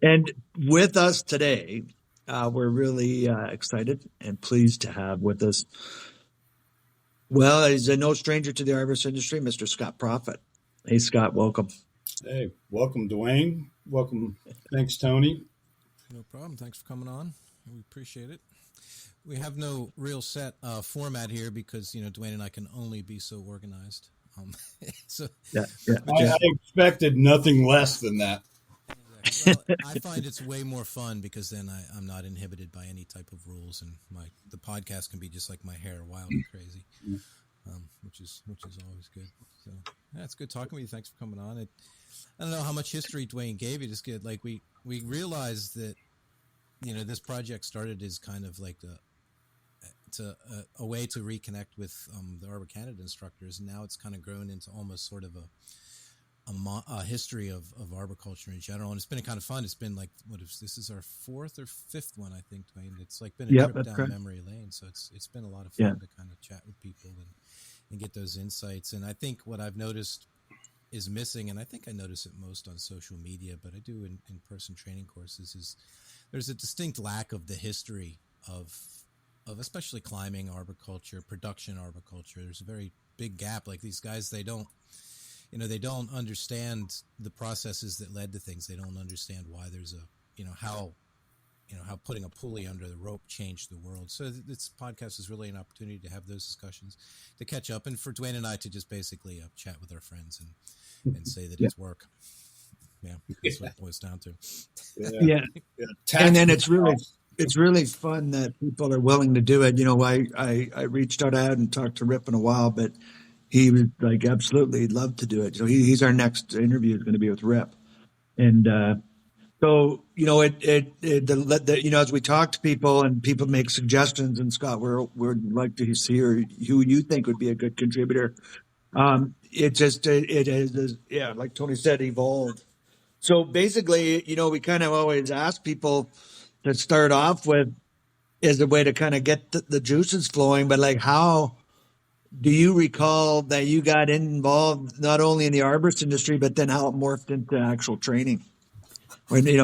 And with us today, we're really excited and pleased to have with us. Well, he's no stranger to the arborist industry, Mr. Scott Prophett. Hey, Scott, welcome. Hey, welcome, Dwayne. Welcome. Thanks, Tony. No problem. Thanks for coming on. We appreciate it. We have no real set format here because Dwayne and I can only be so organized. So Yeah, yeah. I expected nothing less than that. Well, I find it's way more fun because then I'm not inhibited by any type of rules, and the podcast can be just like my hair, wild and crazy, which is always good. So yeah, it's good talking with you. Thanks for coming on. I don't know how much history Dwayne gave you. Just good. Like we realized that this project started as kind of like a way to reconnect with the Arbor Canada instructors, and now it's kind of grown into almost sort of a history of arboriculture in general, and it's been kind of fun. It's been like this is our fourth or fifth one, I think, Dwayne. It's like been a trip down correct. memory lane, so it's been a lot of fun to kind of chat with people and get those insights. And I think what I've noticed is missing, and I think I notice it most on social media, but I do in person training courses, is there's a distinct lack of the history of especially climbing arboriculture, production arboriculture. There's a very big gap. Like these guys, they don't understand the processes that led to things. They don't understand why there's how putting a pulley under the rope changed the world. So this podcast is really an opportunity to have those discussions, to catch up, and for Dwayne and I to just basically chat with our friends and say that it's work. Yeah, that's what it boils down to. Yeah. And then it's really fun that people are willing to do it. I reached out and talked to Rip in a while, but he was like, absolutely love to do it. So he's our next interview is going to be with Rip. And so, as we talk to people and people make suggestions, and Scott, we'd like to hear who you think would be a good contributor. It is, yeah, like Tony said, evolved. So basically, we kind of always ask people to start off with as a way to kind of get the juices flowing, but like, how do you recall that you got involved not only in the arborist industry, but then how it morphed into actual training?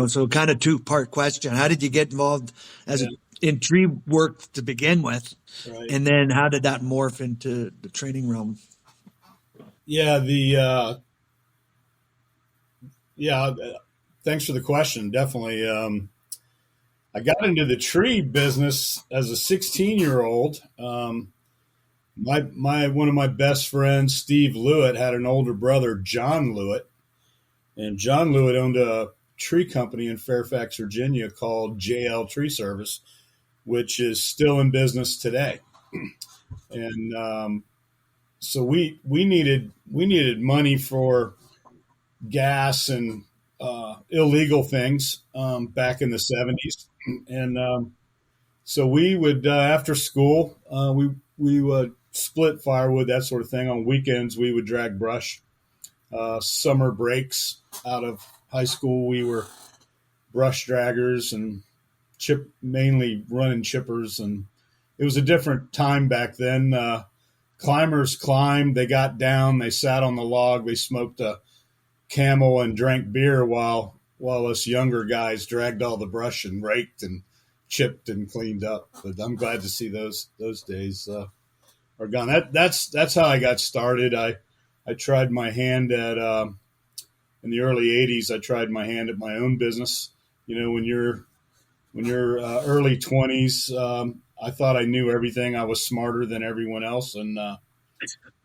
So kind of two-part question. How did you get involved in tree work to begin with? Right. And then how did that morph into the training realm? Yeah, thanks for the question. Definitely. I got into the tree business as a 16-year-old. One of my best friends, Steve Lewitt, had an older brother, John Lewitt, and John Lewitt owned a tree company in Fairfax, Virginia called JL Tree Service, which is still in business today. And so we needed money for gas and illegal things back in the 70s, and so we would after school we would split firewood, that sort of thing. On weekends we would drag brush. Summer breaks out of high school, we were brush draggers and mainly running chippers, and it was a different time back then. Climbers climbed, they got down, they sat on the log, they smoked a Camel and drank beer while us younger guys dragged all the brush and raked and chipped and cleaned up. But I'm glad to see those days are gone. That's how I got started. I tried my hand at in the early 80s. I tried my hand at my own business. When you're early 20s, I thought I knew everything. I was smarter than everyone else, and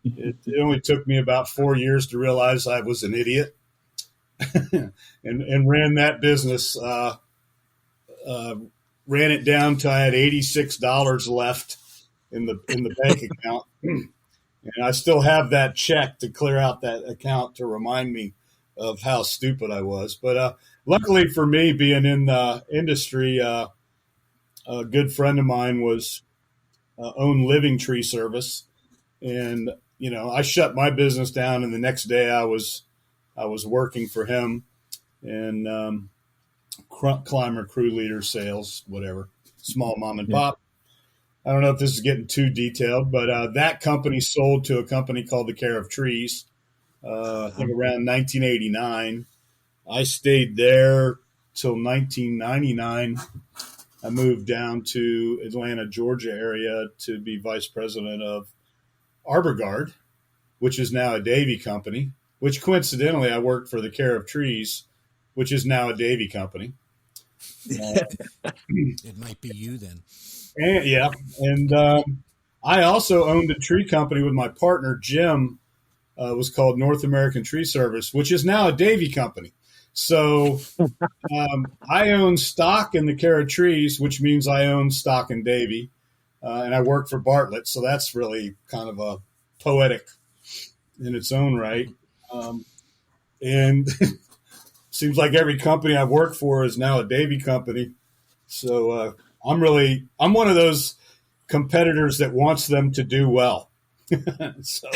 it only took me about 4 years to realize I was an idiot, and ran that business. Ran it down till I had $86 left in the bank account, and I still have that check to clear out that account to remind me of how stupid I was. But luckily for me, being in the industry, a good friend of mine was owned Living Tree Service, and I shut my business down, and the next day I was working for him, and climber, crew leader, sales, whatever, small mom and pop. I don't know if this is getting too detailed, but that company sold to a company called The Care of Trees, I think around 1989. I stayed there till 1999. I moved down to Atlanta, Georgia area to be vice president of Arbor Guard, which is now a Davy company, which coincidentally I worked for the Care of Trees, which is now a Davy company. It might be you then. And, yeah. And I also owned a tree company with my partner, Jim. It was called North American Tree Service, which is now a Davy company. So I own stock in the Care of Trees, which means I own stock in Davy. And I work for Bartlett. So that's really kind of a poetic in its own right. And seems like every company I've worked for is now a Davy company. So I'm one of those competitors that wants them to do well. So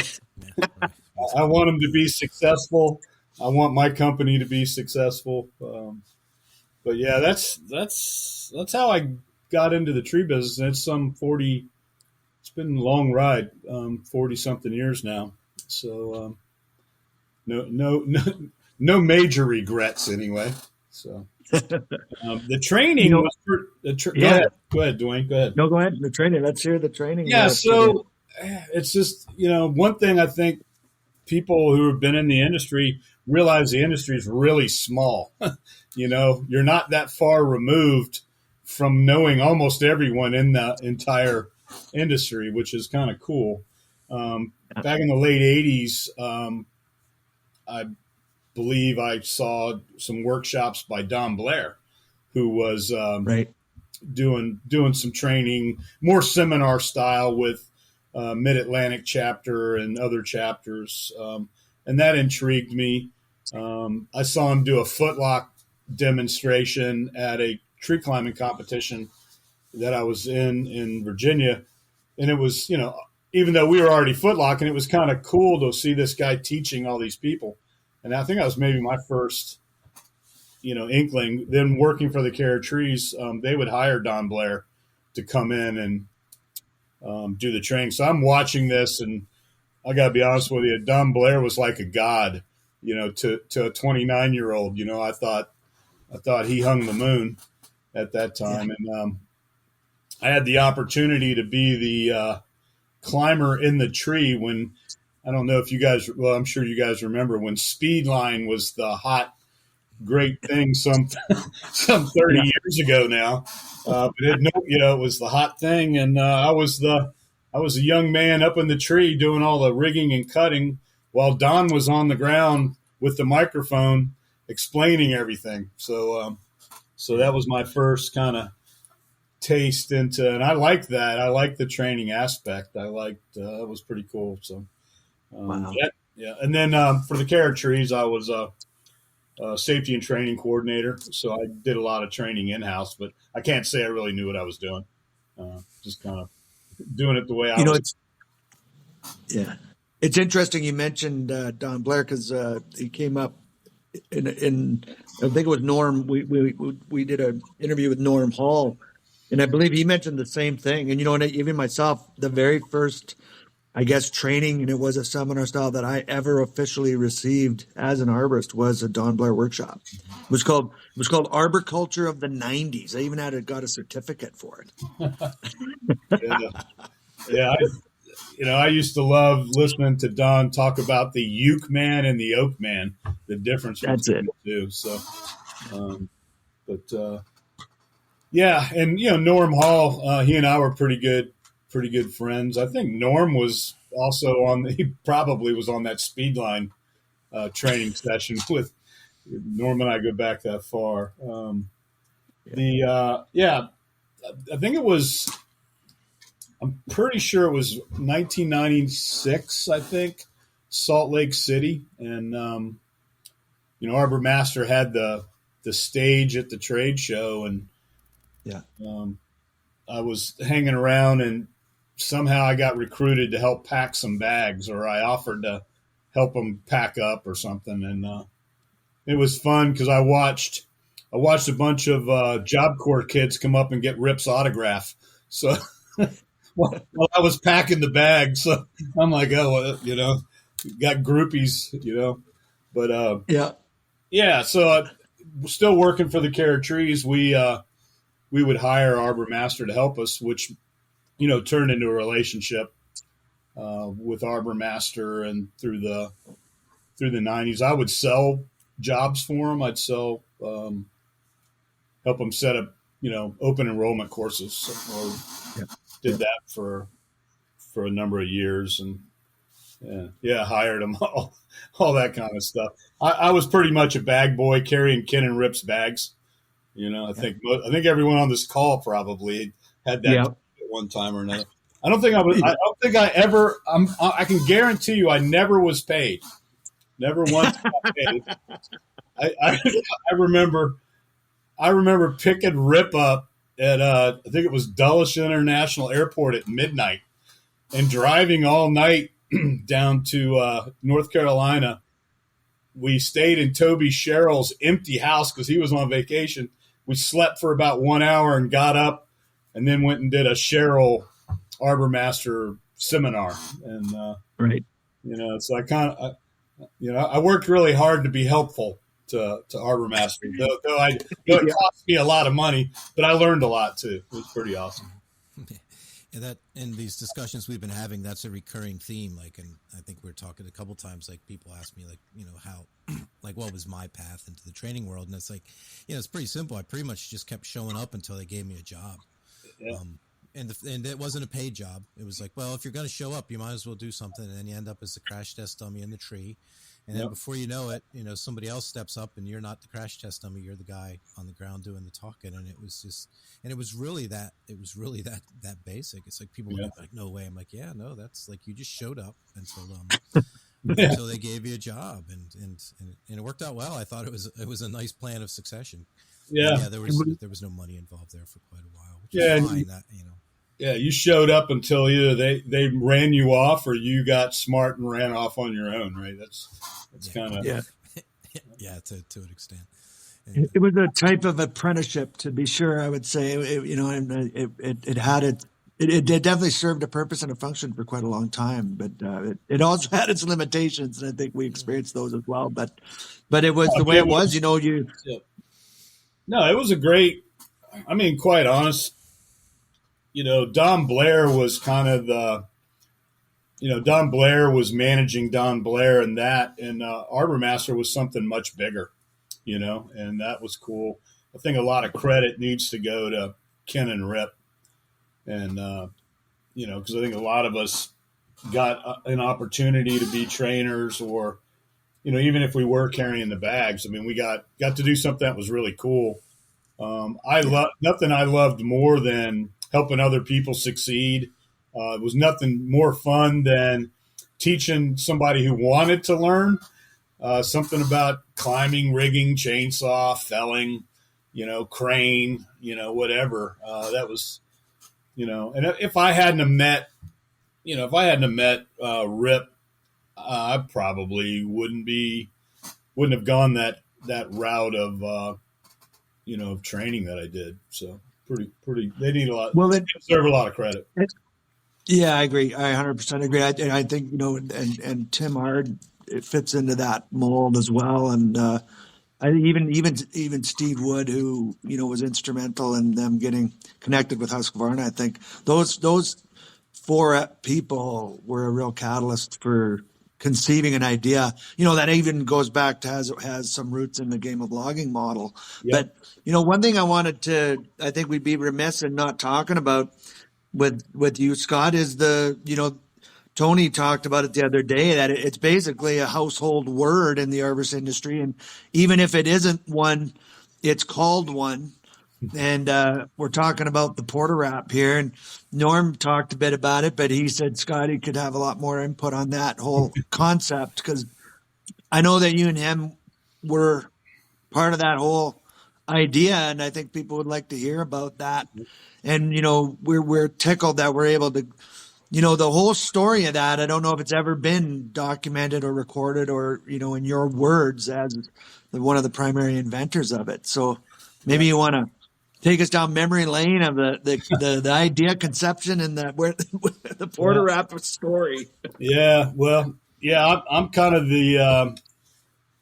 I want them to be successful. I want my company to be successful. But yeah, that's how I got into the tree business. And it's it's been a long ride, 40 something years now. So no major regrets anyway. So the training was go ahead, Dwayne. Go ahead. No, go ahead. The training. Let's hear the training. Yeah. So it's just, one thing I think people who have been in the industry realize the industry is really small. You're not that far removed from knowing almost everyone in the entire industry, which is kind of cool. Back in the late 80s, I believe I saw some workshops by Don Blair, who was doing some training, more seminar style with Mid-Atlantic chapter and other chapters, and that intrigued me. I saw him do a footlock demonstration at a tree climbing competition that I was in Virginia, and it was, even though we were already footlocking, it was kind of cool to see this guy teaching all these people. And I think that was maybe my first, inkling. Then working for the Care of Trees, they would hire Don Blair to come in and do the training. So I'm watching this, and I got to be honest with you, Don Blair was like a god, to a 29-year-old. I thought he hung the moon at that time, and I had the opportunity to be the climber in the tree when. I don't know if you guys, well, I'm sure you guys remember when Speedline was the hot, great thing some 30 years ago now. But it was the hot thing. And I was a young man up in the tree doing all the rigging and cutting while Don was on the ground with the microphone explaining everything. So that was my first kind of taste into, and I liked that. I liked the training aspect. I liked, it was pretty cool. So. Wow. Yeah. And then for the Care of Trees, I was a safety and training coordinator. So I did a lot of training in-house, but I can't say I really knew what I was doing. Just kind of doing it the way I was. It's interesting you mentioned Don Blair because he came up in I think it was Norm. We did an interview with Norm Hall, and I believe he mentioned the same thing. And, and even myself, the very first training, and it was a seminar style that I ever officially received as an arborist was a Don Blair workshop. It was called Arboriculture of the 90s. I even got a certificate for it. Yeah. I used to love listening to Don talk about the Uke man and the Oak man, the difference between the two. So, and Norm Hall, he and I were pretty good friends. I think Norm was also he probably was on that Speedline training session with Norm, and I go back that far. I think it was, I'm pretty sure it was 1996, I think, Salt Lake City. And, Arbor Master had the stage at the trade show, and I was hanging around, and somehow I got recruited to help pack some bags, or I offered to help them pack up or something. And it was fun because I watched a bunch of Job Corps kids come up and get Rip's autograph. So while I was packing the bags, so I'm like, got groupies, but so still working for the Care of Trees, we would hire Arbor Master to help us, which turned into a relationship with Arbor Master, and through the '90s, I would sell jobs for them. I'd sell help them set up open enrollment courses, or did that for a number of years, and hired them, all that kind of stuff. I was pretty much a bag boy, carrying Ken and Rip's bags. I think everyone on this call probably had that at one time or another. I don't think I ever. I can guarantee you, I never was paid. Never once got paid. I remember picking Rip up at I think it was Dulles International Airport at midnight, and driving all night down to North Carolina. We stayed in Toby Sherrill's empty house because he was on vacation. We slept for about 1 hour and got up, and then went and did a Sherrill Arbor Master seminar. And right, so I worked really hard to be helpful to Arbor Master. Though it cost me a lot of money, but I learned a lot too. It was pretty awesome. And that in these discussions we've been having, that's a recurring theme. Like, and I think we're talking a couple times, like people ask me, like, how, like, what was my path into the training world? And it's like, it's pretty simple. I pretty much just kept showing up until they gave me a job. Yeah. And it wasn't a paid job. It was like, well, if you're going to show up, you might as well do something. And then you end up as the crash test dummy in the tree. And then before you know it, somebody else steps up, and you're not the crash test dummy. You're the guy on the ground doing the talking. And it was really that basic. It's like people were like, no way. I'm like, yeah, no, that's like, you just showed up until they gave you a job, and it worked out well. I thought it was a nice plan of succession. Yeah. There was no money involved there for quite a while. Which is fine, Yeah, you showed up until either they ran you off, or you got smart and ran off on your own, right? That's kind of to an extent. It was a type of apprenticeship, to be sure. I would say, it had it definitely served a purpose and a function for quite a long time, but it also had its limitations, and I think we experienced those as well. But it was the way it was. No, it was a great. I mean, quite honest. Don Blair was kind of Don Blair was managing Don Blair, and Arbor Master was something much bigger, and that was cool. I think a lot of credit needs to go to Ken and Rip, and, because I think a lot of us got an opportunity to be trainers, or, even if we were carrying the bags, I mean, we got to do something that was really cool. Nothing I loved more than helping other people succeed. It was nothing more fun than teaching somebody who wanted to learn something about climbing, rigging, chainsaw, felling, crane, whatever. That was, and if I hadn't have met Rip, I probably wouldn't have gone that route of, of training that I did. So pretty, they need a lot. Well, they deserve a lot of credit. Yeah, I agree. I 100% agree. And I think, and Tim Hard, it fits into that mold as well. And I think even Steve Wood, who, was instrumental in them getting connected with Husqvarna, I think those four people were a real catalyst for conceiving an idea, that even goes back to has some roots in the game of logging model. Yep. But, one thing I think we'd be remiss in not talking about with you, Scott, is Tony talked about it the other day, that it's basically a household word in the arborist industry. And even if it isn't one, it's called one. And we're talking about the Porter Wrap here. And Norm talked a bit about it, but he said Scotty could have a lot more input on that whole concept, because I know that you and him were part of that whole idea, and I think people would like to hear about that. And, we're tickled that we're able to, the whole story of that, I don't know if it's ever been documented or recorded or, in your words as one of the primary inventors of it. So maybe you want to take us down memory lane of the idea, conception, and the Porter Wrap story. Yeah, well, yeah, I'm kind of the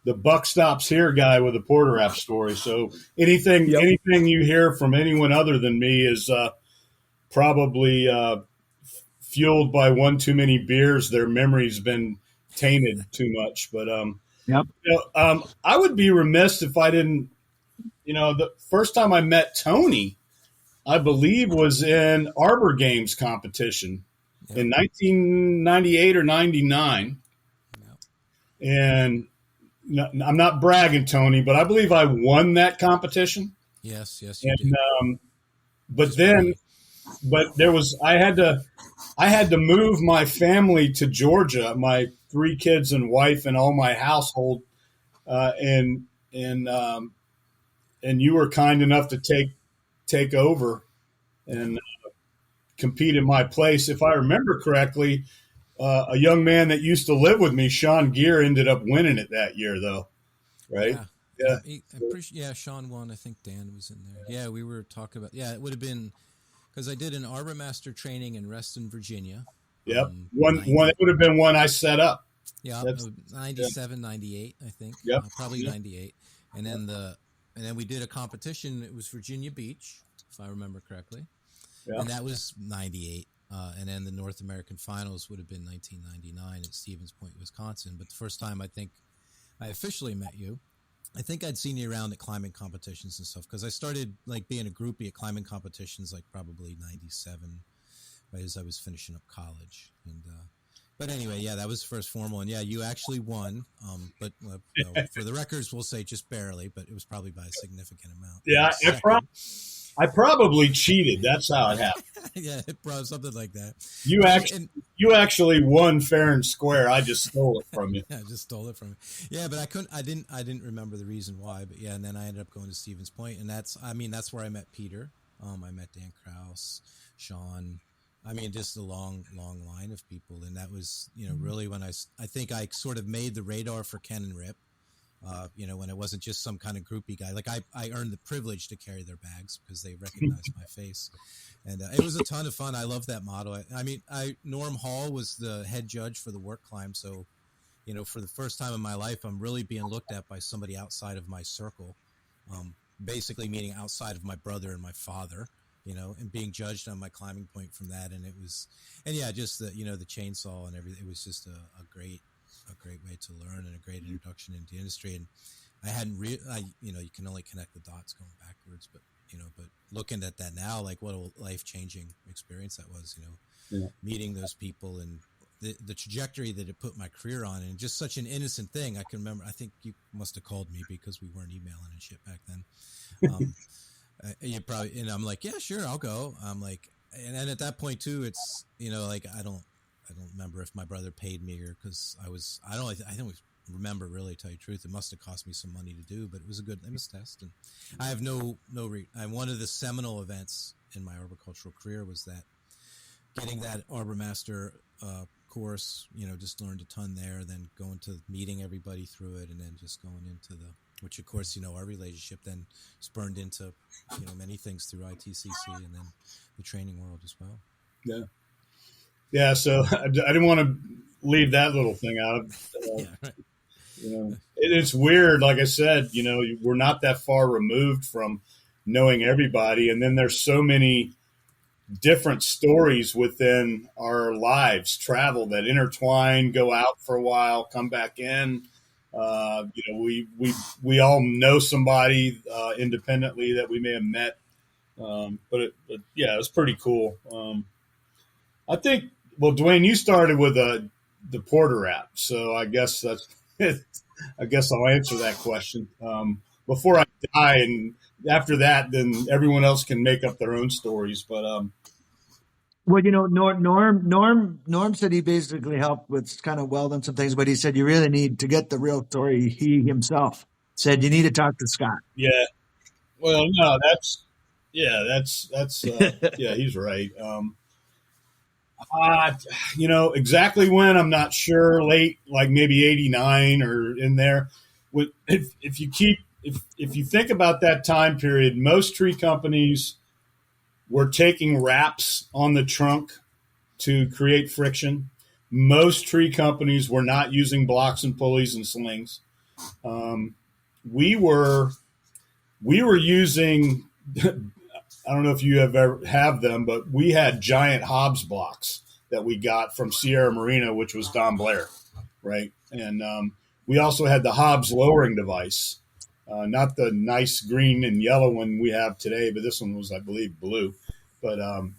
the buck stops here guy with a porter wrap story. So anything Yep. anything you hear from anyone other than me is probably fueled by one too many beers. Their memory's been tainted too much. But Yep. I would be remiss if I didn't. The first time I met Tony, I believe, was in Arbor Games competition in 1998 or 99. And I'm not bragging, Tony, but I believe I won that competition. Yes, you And did. but there was I had to move my family to Georgia, my 3 kids and wife and all my household, and you were kind enough to take over and compete in my place. If I remember correctly, a young man that used to live with me, Sean Gear, ended up winning it that year, though. Right? Yeah. Sean won. I think Dan was in there. Yeah, we were talking about. Yeah, it would have been because I did an Arbor Master training in Reston, Virginia. Yep. One. It would have been one I set up. Yeah, 97, 98, I think. Yep. Probably 98. And then we did a competition. It was Virginia Beach, if I remember correctly. Yep. And that was 98. And then the North American Finals would have been 1999 at Stevens Point, Wisconsin. But the first time I think I officially met you, I think I'd seen you around at climbing competitions and stuff because I started like being a groupie at climbing competitions like probably 97, right as I was finishing up college. And but anyway, yeah, that was the first formal, and yeah, you actually won. But for the records, we'll say just barely, but it was probably by a significant amount. Yeah, I probably cheated. That's how it happened. Yeah, probably something like that. You actually won fair and square. I just stole it from you. Yeah, I just stole it from you. Yeah, but I didn't remember the reason why. But yeah, and then I ended up going to Stevens Point, and that's where I met Peter. I met Dan Krause, Sean. I mean, just a long line of people, and that was really when I think I sort of made the radar for Ken and Rip. When it wasn't just some kind of groupie guy. Like I earned the privilege to carry their bags because they recognized my face. And it was a ton of fun. I love that motto. Norm Hall was the head judge for the work climb. So, for the first time in my life, I'm really being looked at by somebody outside of my circle, basically meaning outside of my brother and my father, and being judged on my climbing point from that. And just the chainsaw and everything. It was just a great way to learn and a great introduction into the industry. And I hadn't you can only connect the dots going backwards, but looking at that now, like what a life-changing experience that was, meeting those people and the trajectory that it put my career on, and just such an innocent thing. I can remember, I think you must have called me because we weren't emailing and shit back then. You probably, and I'm like, yeah, sure, I'll go. I'm like, and then at that point too, it's, like, I don't remember if my brother paid me or because I don't remember really, to tell you the truth. It must have cost me some money to do, but it was a good litmus test. And I have one of the seminal events in my arboricultural career was that getting that Arbor Master course, just learned a ton there, then going to meeting everybody through it, and then just going into which of course, our relationship then spurned into, many things through ITCC and then the training world as well. Yeah. Yeah, so I didn't want to leave that little thing out. Yeah, right. It's weird. Like I said, we're not that far removed from knowing everybody, and then there's so many different stories within our lives, travel that intertwine, go out for a while, come back in. We all know somebody independently that we may have met, but yeah, it was pretty cool. I think. Well, Dwayne, you started with the Porter app, so I guess that's it. I guess I'll answer that question before I die, and after that, then everyone else can make up their own stories. But well, Norm said he basically helped with kind of welding some things, but he said you really need to get the real story. He himself said you need to talk to Scott. Yeah, well, no, that's yeah, he's right. Exactly when, I'm not sure. Late, like maybe 89 or in there. If you think about that time period, most tree companies were taking wraps on the trunk to create friction. Most tree companies were not using blocks and pulleys and slings. we were using. I don't know if you have them, but we had giant Hobbs blocks that we got from Sierra Marina, which was Don Blair, right? And we also had the Hobbs lowering device, not the nice green and yellow one we have today, but this one was, I believe, blue. But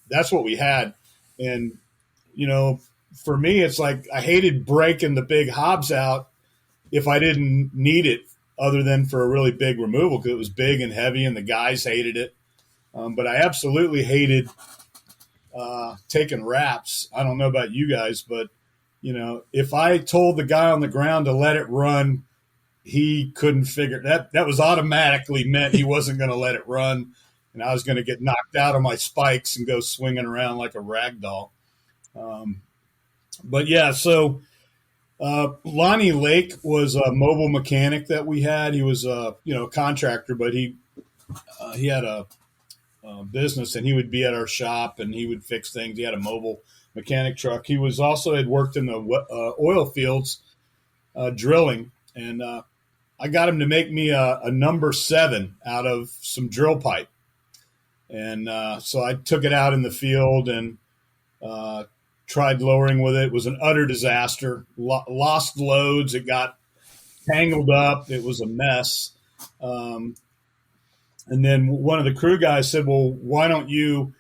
that's what we had. And, for me, it's like I hated breaking the big Hobbs out if I didn't need it other than for a really big removal because it was big and heavy and the guys hated it. But I absolutely hated taking wraps. I don't know about you guys, but, if I told the guy on the ground to let it run, he couldn't figure that. That was automatically meant he wasn't going to let it run, and I was going to get knocked out of my spikes and go swinging around like a rag doll. But, yeah, so Lonnie Lake was a mobile mechanic that we had. He was a contractor, but he had a business, and he would be at our shop and he would fix things. He had a mobile mechanic truck. He was also had worked in the oil fields drilling, and I got him to make me a number 7 out of some drill pipe. And so I took it out in the field and tried lowering with it. It was an utter disaster. Lost loads. It got tangled up. It was a mess. And then one of the crew guys said, well, why don't you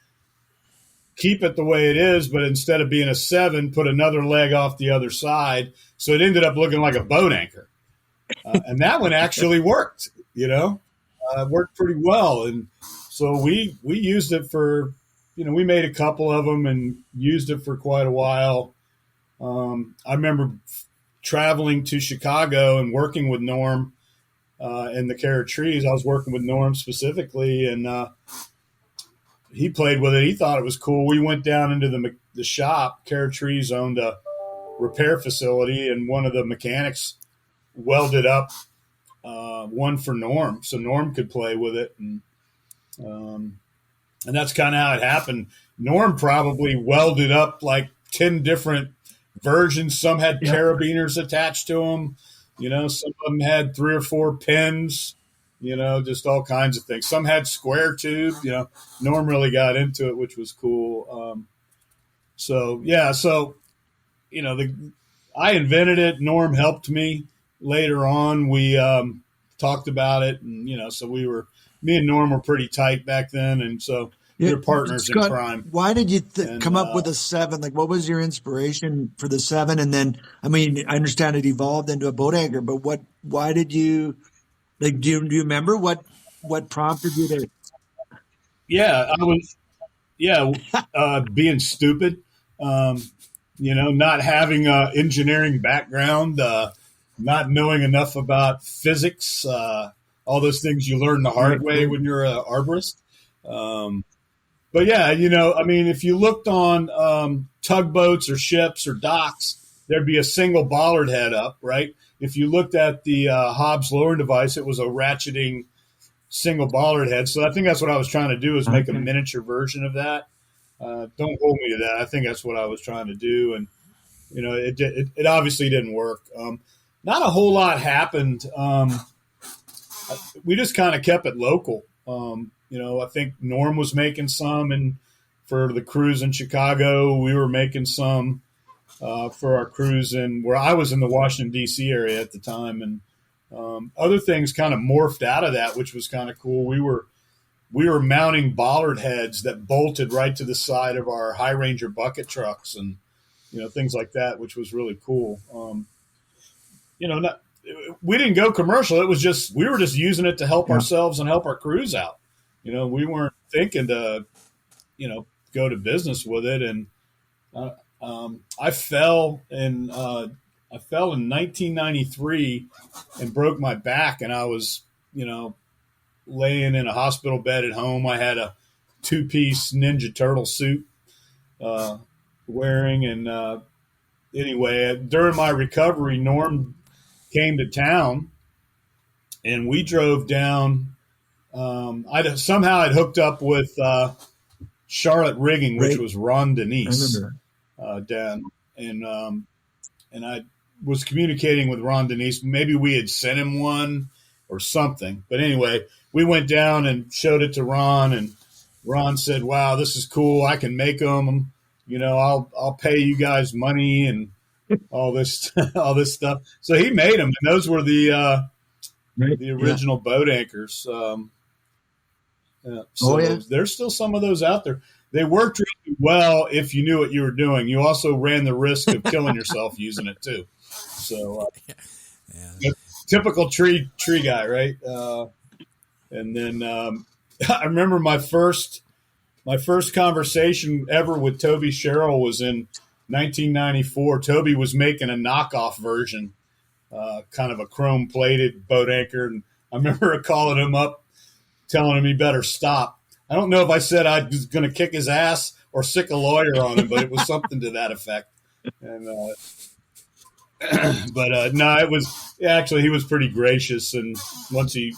keep it the way it is, but instead of being a 7, put another leg off the other side. So it ended up looking like a boat anchor. And that one actually worked, worked pretty well. And so we used it for, we made a couple of them and used it for quite a while. I remember traveling to Chicago and working with Norm in the Care of Trees. I was working with Norm specifically, and he played with it. He thought it was cool. We went down into the shop. Care of Trees owned a repair facility, and one of the mechanics welded up one for Norm, so Norm could play with it. And that's kind of how it happened. Norm probably welded up like 10 different versions. Some had carabiners attached to them. Some of them had 3 or 4 pins, just all kinds of things. Some had square tube. Norm really got into it, which was cool. I invented it. Norm helped me later on. We talked about it, and, so me and Norm were pretty tight back then. And so we were partners Scott, in crime. Why did you come up with a 7? Like, what was your inspiration for the 7? And then, I understand it evolved into a boat anchor, but why did you, like, do you remember what prompted you to? Yeah, I was, being stupid, not having an engineering background, not knowing enough about physics, all those things you learn the hard way when you're an arborist. But yeah, if you looked on tugboats or ships or docks, there'd be a single bollard head up, right? If you looked at the Hobbs lowering device, it was a ratcheting single bollard head. So I think that's what I was trying to do, is make a miniature version of that. Don't hold me to that. I think that's what I was trying to do. And, it obviously didn't work. Not a whole lot happened. We just kind of kept it local. I think Norm was making some, and for the crews in Chicago, we were making some for our crews where I was in the Washington, D.C. area at the time. And other things kind of morphed out of that, which was kind of cool. We were mounting bollard heads that bolted right to the side of our High Ranger bucket trucks and, things like that, which was really cool. We didn't go commercial. It was just, we were just using it to help ourselves and help our crews out. We weren't thinking to, go to business with it. And I fell in 1993 and broke my back, and I was, laying in a hospital bed at home. I had a 2-piece Ninja Turtle suit wearing. And anyway, during my recovery, Norm came to town, and we drove down. I'd hooked up with Charlotte Rigging, which was Ron Denise down, and was communicating with Ron Denise. Maybe we had sent him one or something. But anyway, we went down and showed it to Ron, and Ron said, "Wow, this is cool. I can make them. I'll pay you guys money and all this all this stuff." So he made them, and those were the original boat anchors. So there's still some of those out there. They worked really well if you knew what you were doing. You also ran the risk of killing yourself using it too. So typical tree guy, right? And then I remember my first conversation ever with Toby Sherrill was in 1994. Toby was making a knockoff version, kind of a chrome plated boat anchor, and I remember calling him up, telling him he better stop. I don't know if I said I was going to kick his ass or sick a lawyer on him, but it was something to that effect. And no, it was actually, he was pretty gracious, and once we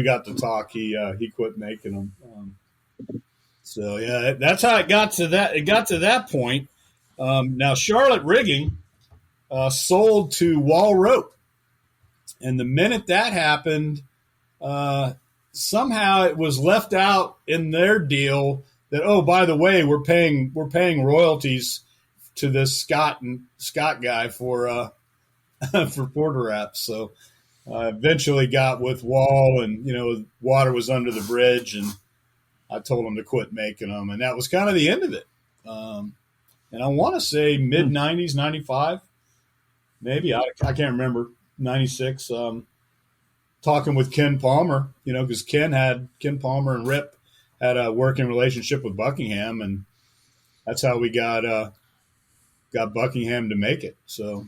got to talk, he quit making them. So yeah, that's how it got to that. It got to that point. Now Charlotte Rigging sold to Wall Rope, and the minute that happened, somehow it was left out in their deal that, oh, by the way, we're paying royalties to this Scott guy for for Porter Wraps. So eventually got with Wall, and water was under the bridge, and I told him to quit making them, and that was kind of the end of it. And I want to say mid 90s, 95, maybe I can't remember, 96. Talking with Ken Palmer, because Ken Palmer and Rip had a working relationship with Buckingham, and that's how we got Buckingham to make it. So,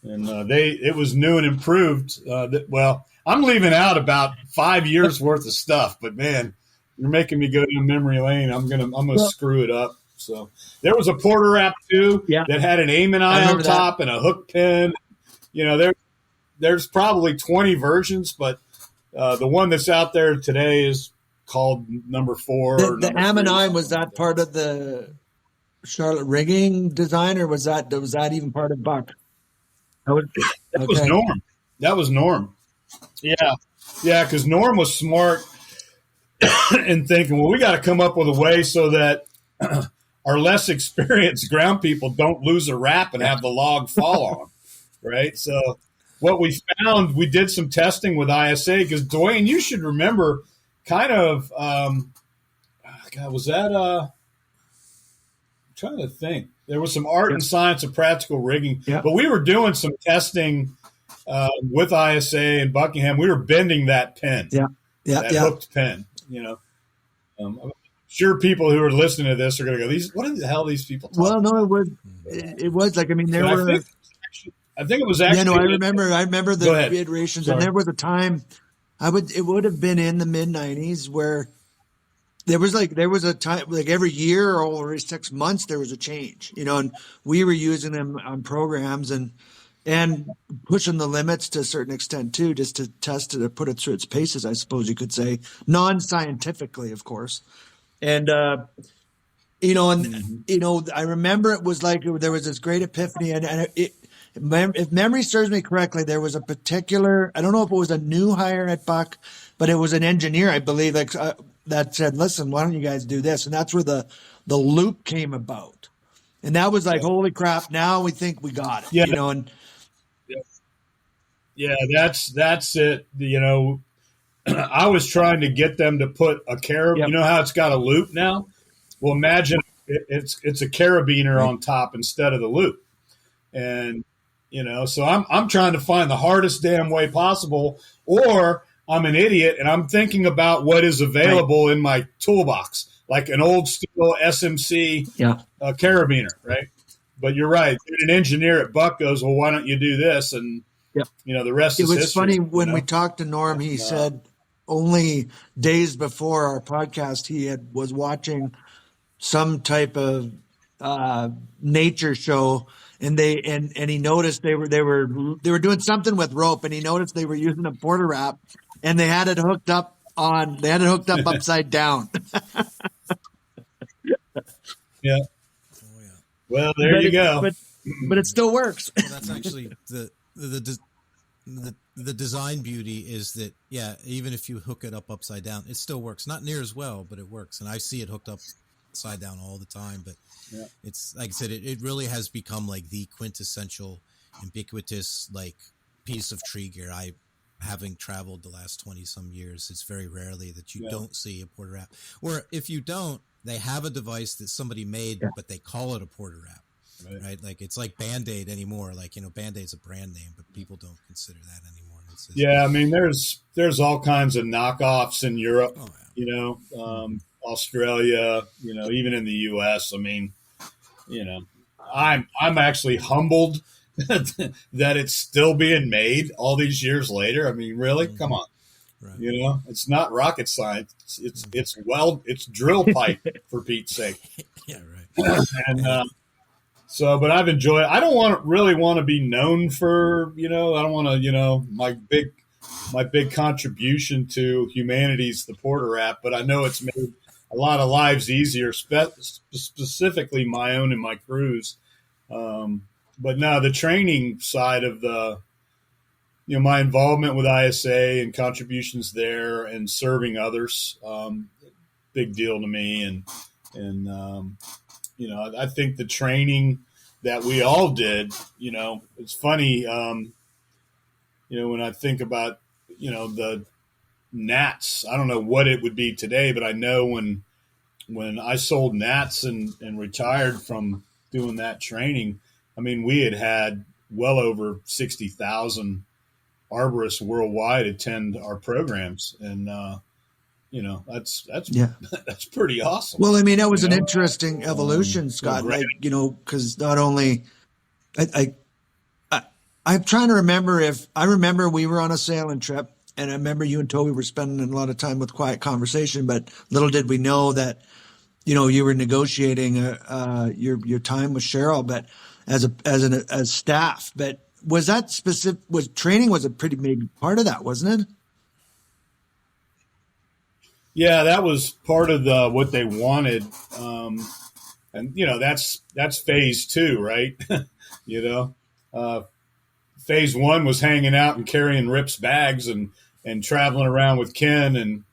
it was new and improved. I'm leaving out about 5 years worth of stuff, but man, you're making me go down memory lane. I'm gonna screw it up. So there was a Porter Wrap too that had an aiming eye on top and a hook pin. There's probably 20 versions, but the one that's out there today is called number 4. The Ammonine, was that part of the Charlotte Rigging design, or was that even part of Buck? That was Norm. That was Norm. Yeah, because Norm was smart in thinking, well, we got to come up with a way so that our less experienced ground people don't lose a wrap and have the log fall on, right? So what we found, we did some testing with ISA, because Dwayne, you should remember, kind of, was that? I'm trying to think. There was some art and science of practical rigging, but we were doing some testing with ISA and Buckingham. We were bending that pin, that hooked pin. I'm sure people who are listening to this are going to go, what the hell are these people talking about? Well, no, it was like, there were. I think it was actually. I remember the iterations, and there was a time, it would have been in the mid 90s where there was a time, like every year or every 6 months there was a change, and we were using them on programs and pushing the limits to a certain extent too, just to test it, to put it through its paces, I suppose you could say, non-scientifically, of course. And I remember it was like there was this great epiphany, and if memory serves me correctly, there was a particular, I don't know if it was a new hire at Buck, but it was an engineer, I believe, that said, listen, why don't you guys do this? And that's where the loop came about. And that was like, holy crap, now we think we got it, and that's it. I was trying to get them to put a carabiner. You know how it's got a loop now? Well, imagine it's a carabiner on top instead of the loop. And, so I'm trying to find the hardest damn way possible, or I'm an idiot and I'm thinking about what is available in my toolbox, like an old steel SMC carabiner, right? But you're right. An engineer at Buck goes, well, why don't you do this? And, the rest is history. It was funny when we talked to Norm, he said only days before our podcast, he was watching some type of nature show, and he noticed they were doing something with rope, and he noticed they were using a Porter Wrap, and they had it hooked up upside down. Yeah. Well, there you go. but it still works. Well, that's actually the design beauty is that, yeah, even if you hook it up upside down, it still works. Not near as well, but it works. And I see it hooked up upside down all the time. But Yeah. it's like I said, it really has become like the quintessential, ubiquitous like piece of tree gear. Having traveled the last 20 some years, it's very rarely that you don't see a porter wrap. Or if you don't, they have a device that somebody made, but they call it a porter wrap. Right. Like it's like Band-Aid anymore. Like, Band-Aid's a brand name, but people don't consider that anymore. It's just, Yeah, I mean, there's all kinds of knockoffs in Europe, oh, yeah. Australia, even in the U.S. I mean, I'm actually humbled that it's still being made all these years later. I mean, really, come on, Right. it's not rocket science. It's drill pipe for Pete's sake. Yeah, right. And but I've enjoyed. I don't really want to be known for, I don't want to, my big contribution to humanity's the porter wrap, but I know it's made a lot of lives easier, specifically my own and my crew's. But no, the training side of my involvement with ISA and contributions there and serving others, big deal to me. And I think the training that we all did, it's funny, when I think about, the gnats, I don't know what it would be today, but I know when I sold gnats and retired from doing that training, I mean, we had well over 60,000 arborists worldwide attend our programs. And, that's that's pretty awesome. Well, I mean, that was an interesting evolution, Scott. Like, because not only I'm trying to remember if I remember we were on a sailing trip, and I remember you and Toby were spending a lot of time with quiet conversation. But little did we know that you were negotiating your time with Cheryl, but as staff. But was that specific? Was training was a pretty big part of that, wasn't it? Yeah, that was part of what they wanted, and that's phase 2, right? Phase 1 was hanging out and carrying Rip's bags and traveling around with Ken and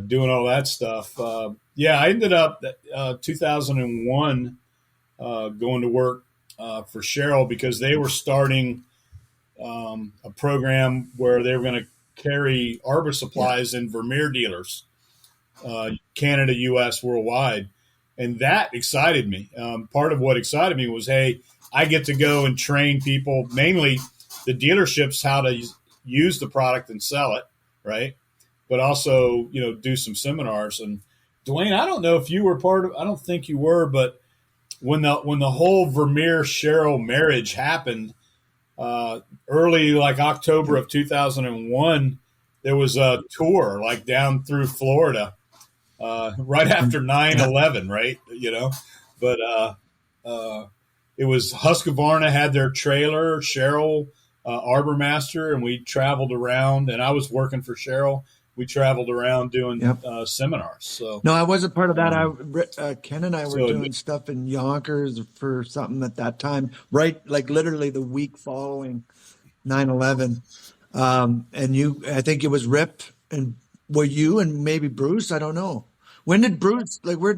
doing all that stuff. I ended up 2001 going to work for Cheryl because they were starting a program where they were going to carry arbor supplies in Vermeer dealers, Canada, U.S., worldwide. And that excited me. Part of what excited me was, hey, I get to go and train people, mainly the dealerships, how to use the product and sell it, right? But also, do some seminars. And Dwayne, I don't know if you were I don't think you were, but when the whole Vermeer Cheryl marriage happened, early like October of 2001, there was a tour like down through Florida, right after 9/11, right? But it was Husqvarna had their trailer, Cheryl, Arbor Master, and we traveled around, and I was working for Cheryl. We traveled around doing seminars. So no, I wasn't part of that. Ken and I were doing stuff in Yonkers for something at that time, right? Like literally the week following 9/11. And I think it was Rip and you and maybe Bruce. I don't know. When did Bruce, where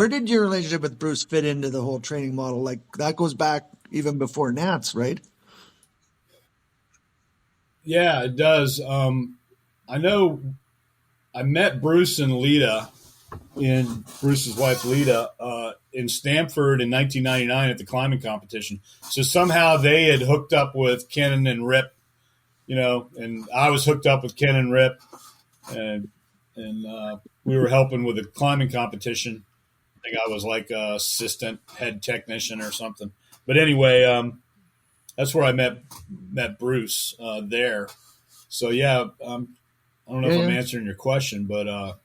did your relationship with Bruce fit into the whole training model? Like that goes back even before Nats, right? Yeah, it does. I know I met Bruce and Lita, Bruce's wife Lita, in Stamford in 1999 at the climbing competition. So somehow they had hooked up with Ken and Rip, and I was hooked up with Ken and Rip, and we were helping with a climbing competition. I think I was like a assistant head technician or something. But anyway, that's where I met Bruce there. So yeah, I don't know if I'm answering your question, but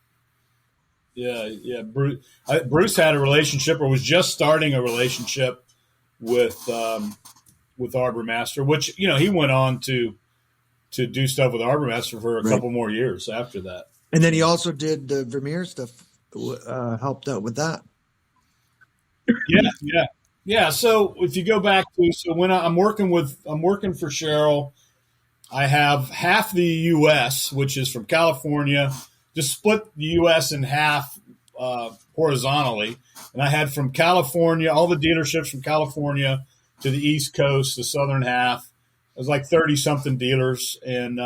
Bruce had a relationship or was just starting a relationship with Arbor Master, which he went on to do stuff with Arbor Master for a couple more years after that. And then he also did the Vermeer stuff, helped out with that. Yeah. Yeah. So if you go back to, so when I'm working for Cheryl, I have half the U.S., which is from California, just split the U.S. in half horizontally. And I had from California, all the dealerships from California to the East Coast, the southern half. It was like 30 something dealers and,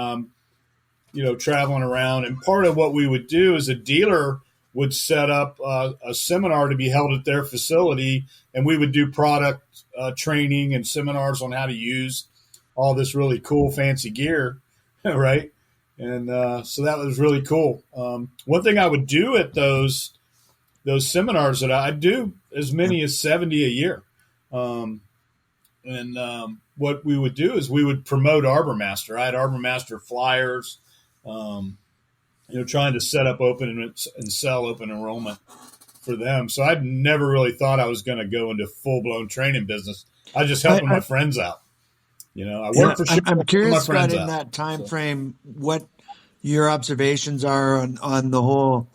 traveling around. And part of what we would do is a dealer would set up a seminar to be held at their facility, and we would do product training and seminars on how to use all this really cool, fancy gear, right? And so that was really cool. One thing I would do at those seminars that I'd do as many as 70 a year. What we would do is we would promote Arbor Master. I had Arbor Master flyers, trying to set up open and sell open enrollment for them. So I'd never really thought I was going to go into full blown training business. I just helping my friends out. I work for. I'm curious, Scott, in out. that time frame, what your observations are on the whole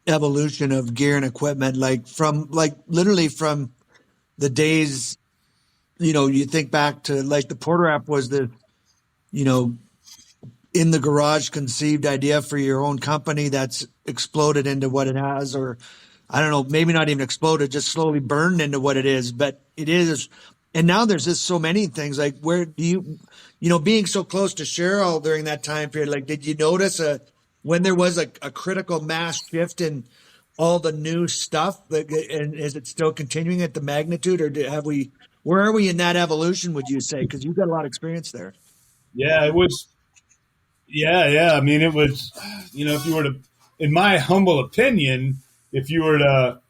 evolution of gear and equipment, literally from the days, you think back to like the Porter app was the, in the garage conceived idea for your own company that's exploded into what it has, or I don't know, maybe not even exploded, just slowly burned into what it is, but it is. And now there's just so many things. Like, where do you, being so close to Cheryl during that time period, like, did you notice when there was a critical mass shift in all the new stuff? Like, and is it still continuing at the magnitude, or where are we in that evolution, would you say? Because you've got a lot of experience there. Yeah, it was. Yeah. I mean, it was, if you were to, in my humble opinion, if you were to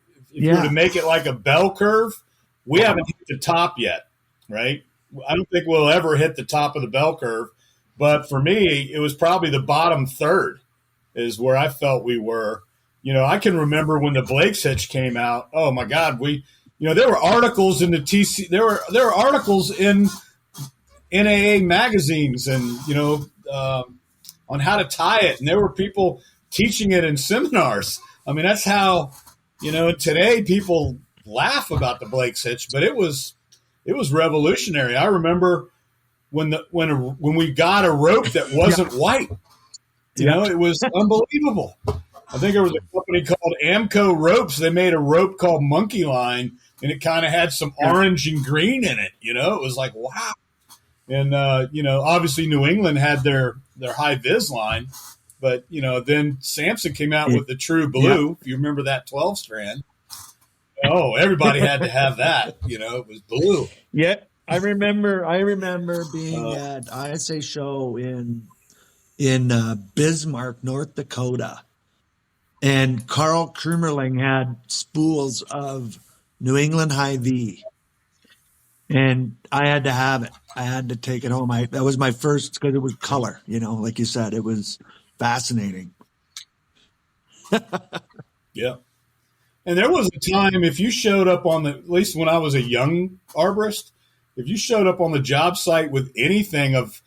make it like a bell curve, we haven't hit the top yet, right? I don't think we'll ever hit the top of the bell curve. But for me, it was probably the bottom third is where I felt we were. I can remember when the Blake's hitch came out. Oh my God, there were articles in the TC. There were articles in NAA magazines, and on how to tie it, and there were people teaching it in seminars. I mean, that's how today people laugh about the Blake's hitch, but it was revolutionary. I remember when we got a rope that wasn't white. It was unbelievable. I think there was a company called Amco Ropes. They made a rope called Monkey Line, and it kind of had some orange and green in it. It was like, wow. And, obviously New England had their high vis line, but, then Samson came out with the true blue. Yeah. If you remember that 12 strand. Oh, everybody had to have that. It was blue. Yeah. I remember being at ISA show in Bismarck, North Dakota. And Carl Krumerling had spools of New England High V. And I had to have it. I had to take it home. That was my first, because it was color, like you said, it was fascinating. Yeah. And there was a time, if you showed up at least when I was a young arborist, if you showed up on the job site with anything of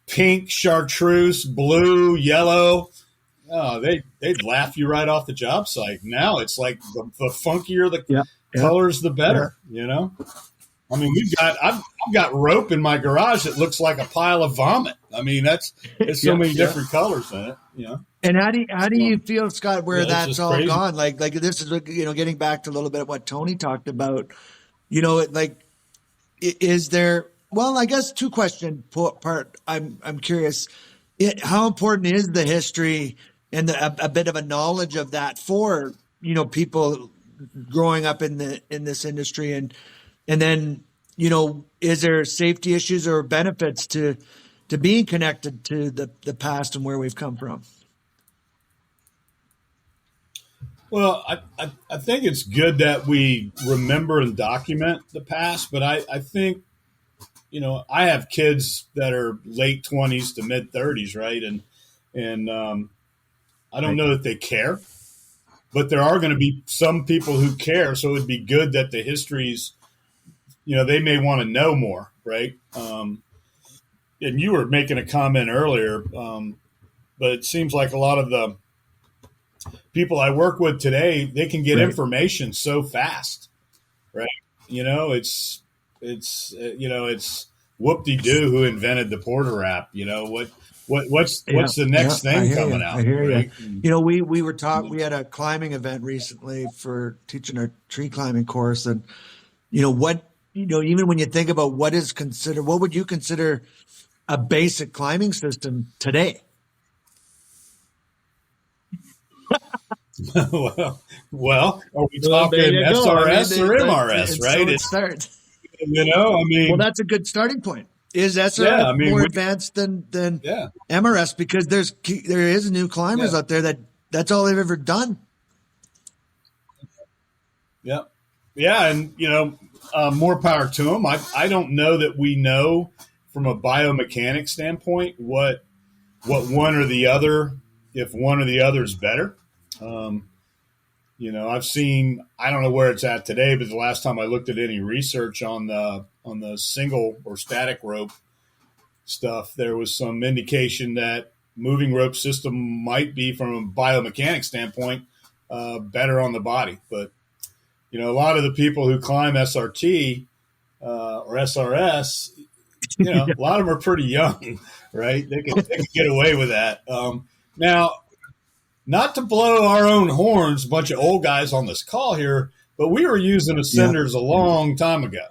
pink, chartreuse, blue, yellow, they'd laugh you right off the job site. Now it's like the funkier the colors, the better, I mean, I've got rope in my garage that looks like a pile of vomit. I mean, there's so many different colors in it, And how do you feel, Scott, where that's all crazy. Gone? Like this is, getting back to a little bit of what Tony talked about, is there, well, I guess two question part. I'm curious, how important is the history and a bit of a knowledge of that for, people growing up in this industry, and then, is there safety issues or benefits to being connected to the past and where we've come from? Well, I think it's good that we remember and document the past, but I think, I have kids that are late 20s to mid 30s, right? And I don't know that they care, but there are going to be some people who care. So it'd be good that the histories, they may want to know more, right? And you were making a comment earlier, but it seems like a lot of the people I work with today, they can get information so fast, right? it's whoop-de-doo who invented the Porter wrap. What's the next I thing hear coming you. I out, hear right? you. We were taught, we had a climbing event recently for teaching our tree climbing course. And, even when you think about what would you consider a basic climbing system today? well, are we Well, there talking you go. I mean, SRS or MRS, so right? it starts. Well, Mean, that's a good starting point. Is yeah, SRS I mean, more advanced than yeah, MRS? Because there is new climbers yeah, out there that's all they've ever done. yeah, yeah, and more power to them. I don't know that we know from a biomechanics standpoint what one or the other, if one or the other is better. I've seen, I don't know where it's at today, but the last time I looked at any research on the single or static rope stuff, there was some indication that moving rope system might be, from a biomechanics standpoint, better on the body. But a lot of the people who climb SRT or SRS, a lot of them are pretty young, right? They can get away with that. Now, not to blow our own horns, a bunch of old guys on this call here, but we were using ascenders a long time ago.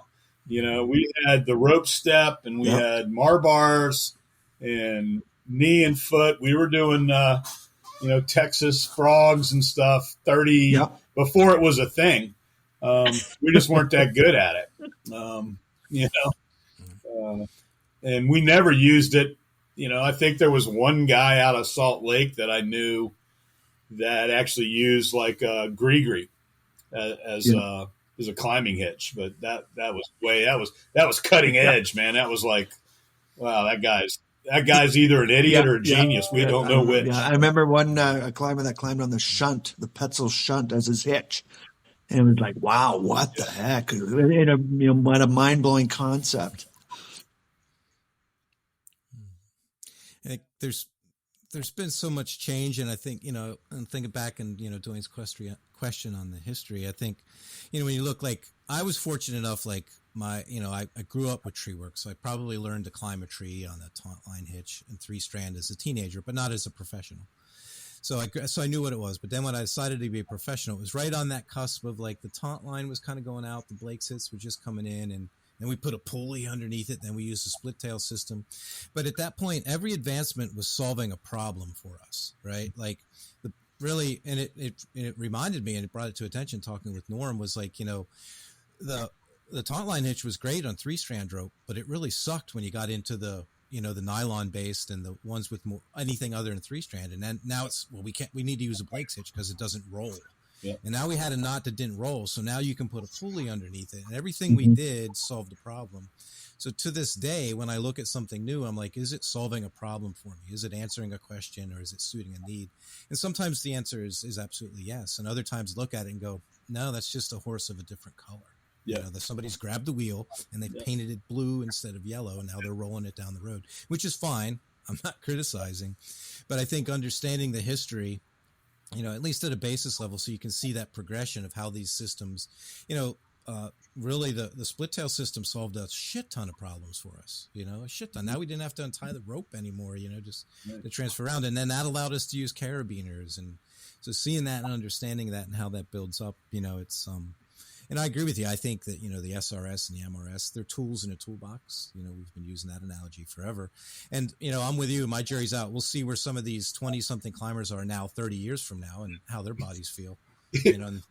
We had the rope step, and we had Mar-bars and knee and foot. We were doing, Texas frogs and stuff 30 before it was a thing. We just weren't that good at it, and we never used it. I think there was one guy out of Salt Lake that I knew that actually used like Gree as a climbing hitch, but that was cutting edge, man. That was like, wow, that guy's either an idiot or a genius. We don't know which. Yeah, I remember one a climber that climbed on the Petzl shunt as his hitch, and it was like, wow, what the heck? What a mind blowing concept. I think there's been so much change, and I think, and thinking back and, Dwayne's question on the history, I think, when you look, like, I was fortunate enough, like, I grew up with tree work, so I probably learned to climb a tree on a taunt line hitch and 3-strand as a teenager, but not as a professional. So I knew what it was. But then when I decided to be a professional, it was right on that cusp of, like, the taunt line was kind of going out, the Blake's hits were just coming in, and then we put a pulley underneath it. Then we used a split tail system. But at that point, every advancement was solving a problem for us, right? Like, and it reminded me, and it brought it to attention talking with Norm, was like, the taunt line hitch was great on 3-strand rope, but it really sucked when you got into the nylon based and the ones with more anything other than 3-strand. And then now we need to use a Blake's hitch because it doesn't roll. Yeah. And now we had a knot that didn't roll. So now you can put a pulley underneath it, and everything we did solved the problem. So to this day, when I look at something new, I'm like, is it solving a problem for me? Is it answering a question, or is it suiting a need? And sometimes the answer is absolutely yes. And other times look at it and go, no, that's just a horse of a different color. Yeah. Somebody's grabbed the wheel and they've painted it blue instead of yellow, and now they're rolling it down the road, which is fine. I'm not criticizing, but I think understanding the history, at least at a basis level, so you can see that progression of how these systems, really the split tail system solved a shit ton of problems for us, a shit ton. Now we didn't have to untie the rope anymore, just to transfer around. And then that allowed us to use carabiners. And so seeing that and understanding that and how that builds up, it's, and I agree with you. I think that, the SRS and the MRS, they're tools in a toolbox. We've been using that analogy forever. And, I'm with you. My jury's out. We'll see where some of these 20-something climbers are now 30 years from now and how their bodies feel.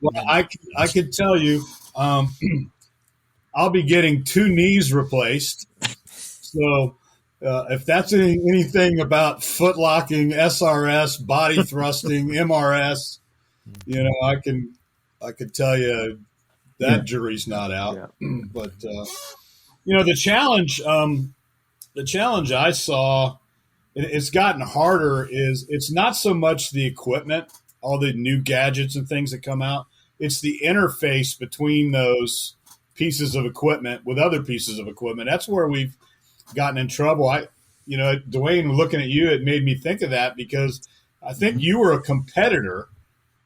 Well, I could tell you, I'll be getting 2 knees replaced. So if that's anything about foot locking, SRS, body thrusting, MRS, I could tell you that jury's not out. Yeah. But the challenge I saw, it's gotten harder, is it's not so much the equipment, all the new gadgets and things that come out. It's the interface between those pieces of equipment with other pieces of equipment. That's where we've gotten in trouble. Dwayne, looking at you, it made me think of that, because I think you were a competitor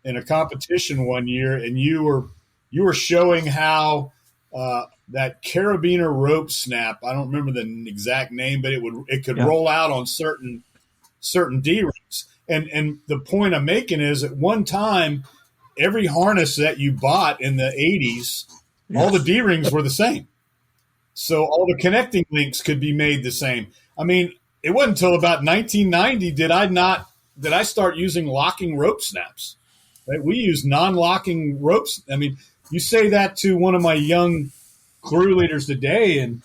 in a competition one year, and you were showing how that carabiner rope snap. I don't remember the exact name, but it could Yeah. roll out on certain D-rings. And the point I'm making is at one time, every harness that you bought in the 80s, all the D-rings were the same. So all the connecting links could be made the same. I mean, it wasn't until about 1990 did I start using locking rope snaps. Right? We use non-locking ropes. I mean, you say that to one of my young crew leaders today, and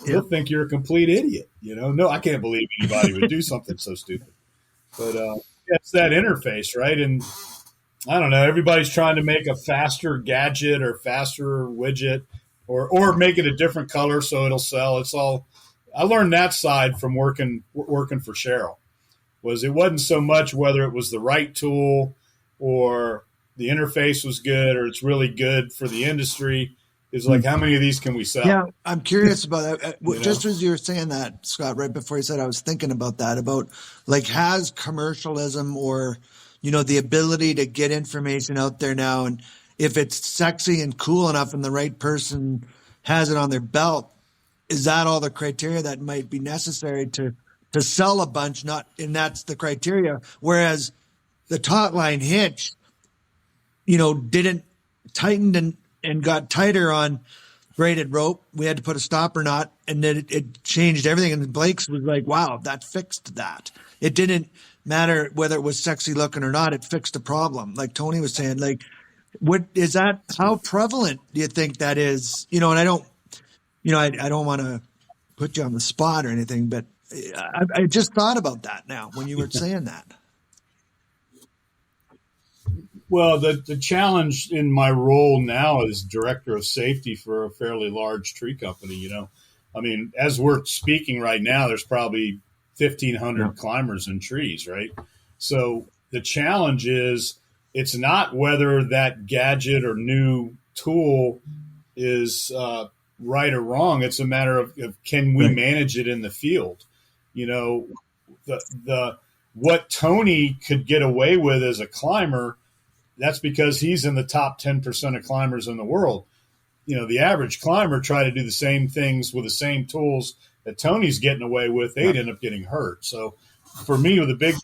they'll think you're a complete idiot. No, I can't believe anybody would do something so stupid. But it's that interface, right? And I don't know. Everybody's trying to make a faster gadget or faster widget, or make it a different color so it'll sell. It's all. I learned that side from working for Cheryl. It wasn't so much whether it was the right tool or the interface was good or it's really good for the industry. It's like, how many of these can we sell? Yeah, I'm curious about that. Just as you were saying that, Scott, right before you said, I was thinking about that, about like, has commercialism or, the ability to get information out there now, and if it's sexy and cool enough and the right person has it on their belt, is that all the criteria that might be necessary to sell a bunch? And that's the criteria. Whereas the taut line hitch, didn't tighten and got tighter on braided rope. We had to put a stopper knot, and then it changed everything. And Blake's was like, wow, that fixed that. It didn't matter whether it was sexy looking or not. It fixed the problem. Like Tony was saying, like, what is that? How prevalent do you think that is? And I don't, I don't want to put you on the spot or anything, but I just thought about that now when you were saying that. Well, the challenge in my role now as director of safety for a fairly large tree company, I mean, as we're speaking right now, there's probably 1,500 climbers in trees, right? So the challenge is, it's not whether that gadget or new tool is right or wrong. It's a matter of can we manage it in the field? What Tony could get away with as a climber, that's because he's in the top 10% of climbers in the world. The average climber try to do the same things with the same tools that Tony's getting away with. They'd end up getting hurt. So for me, with the big,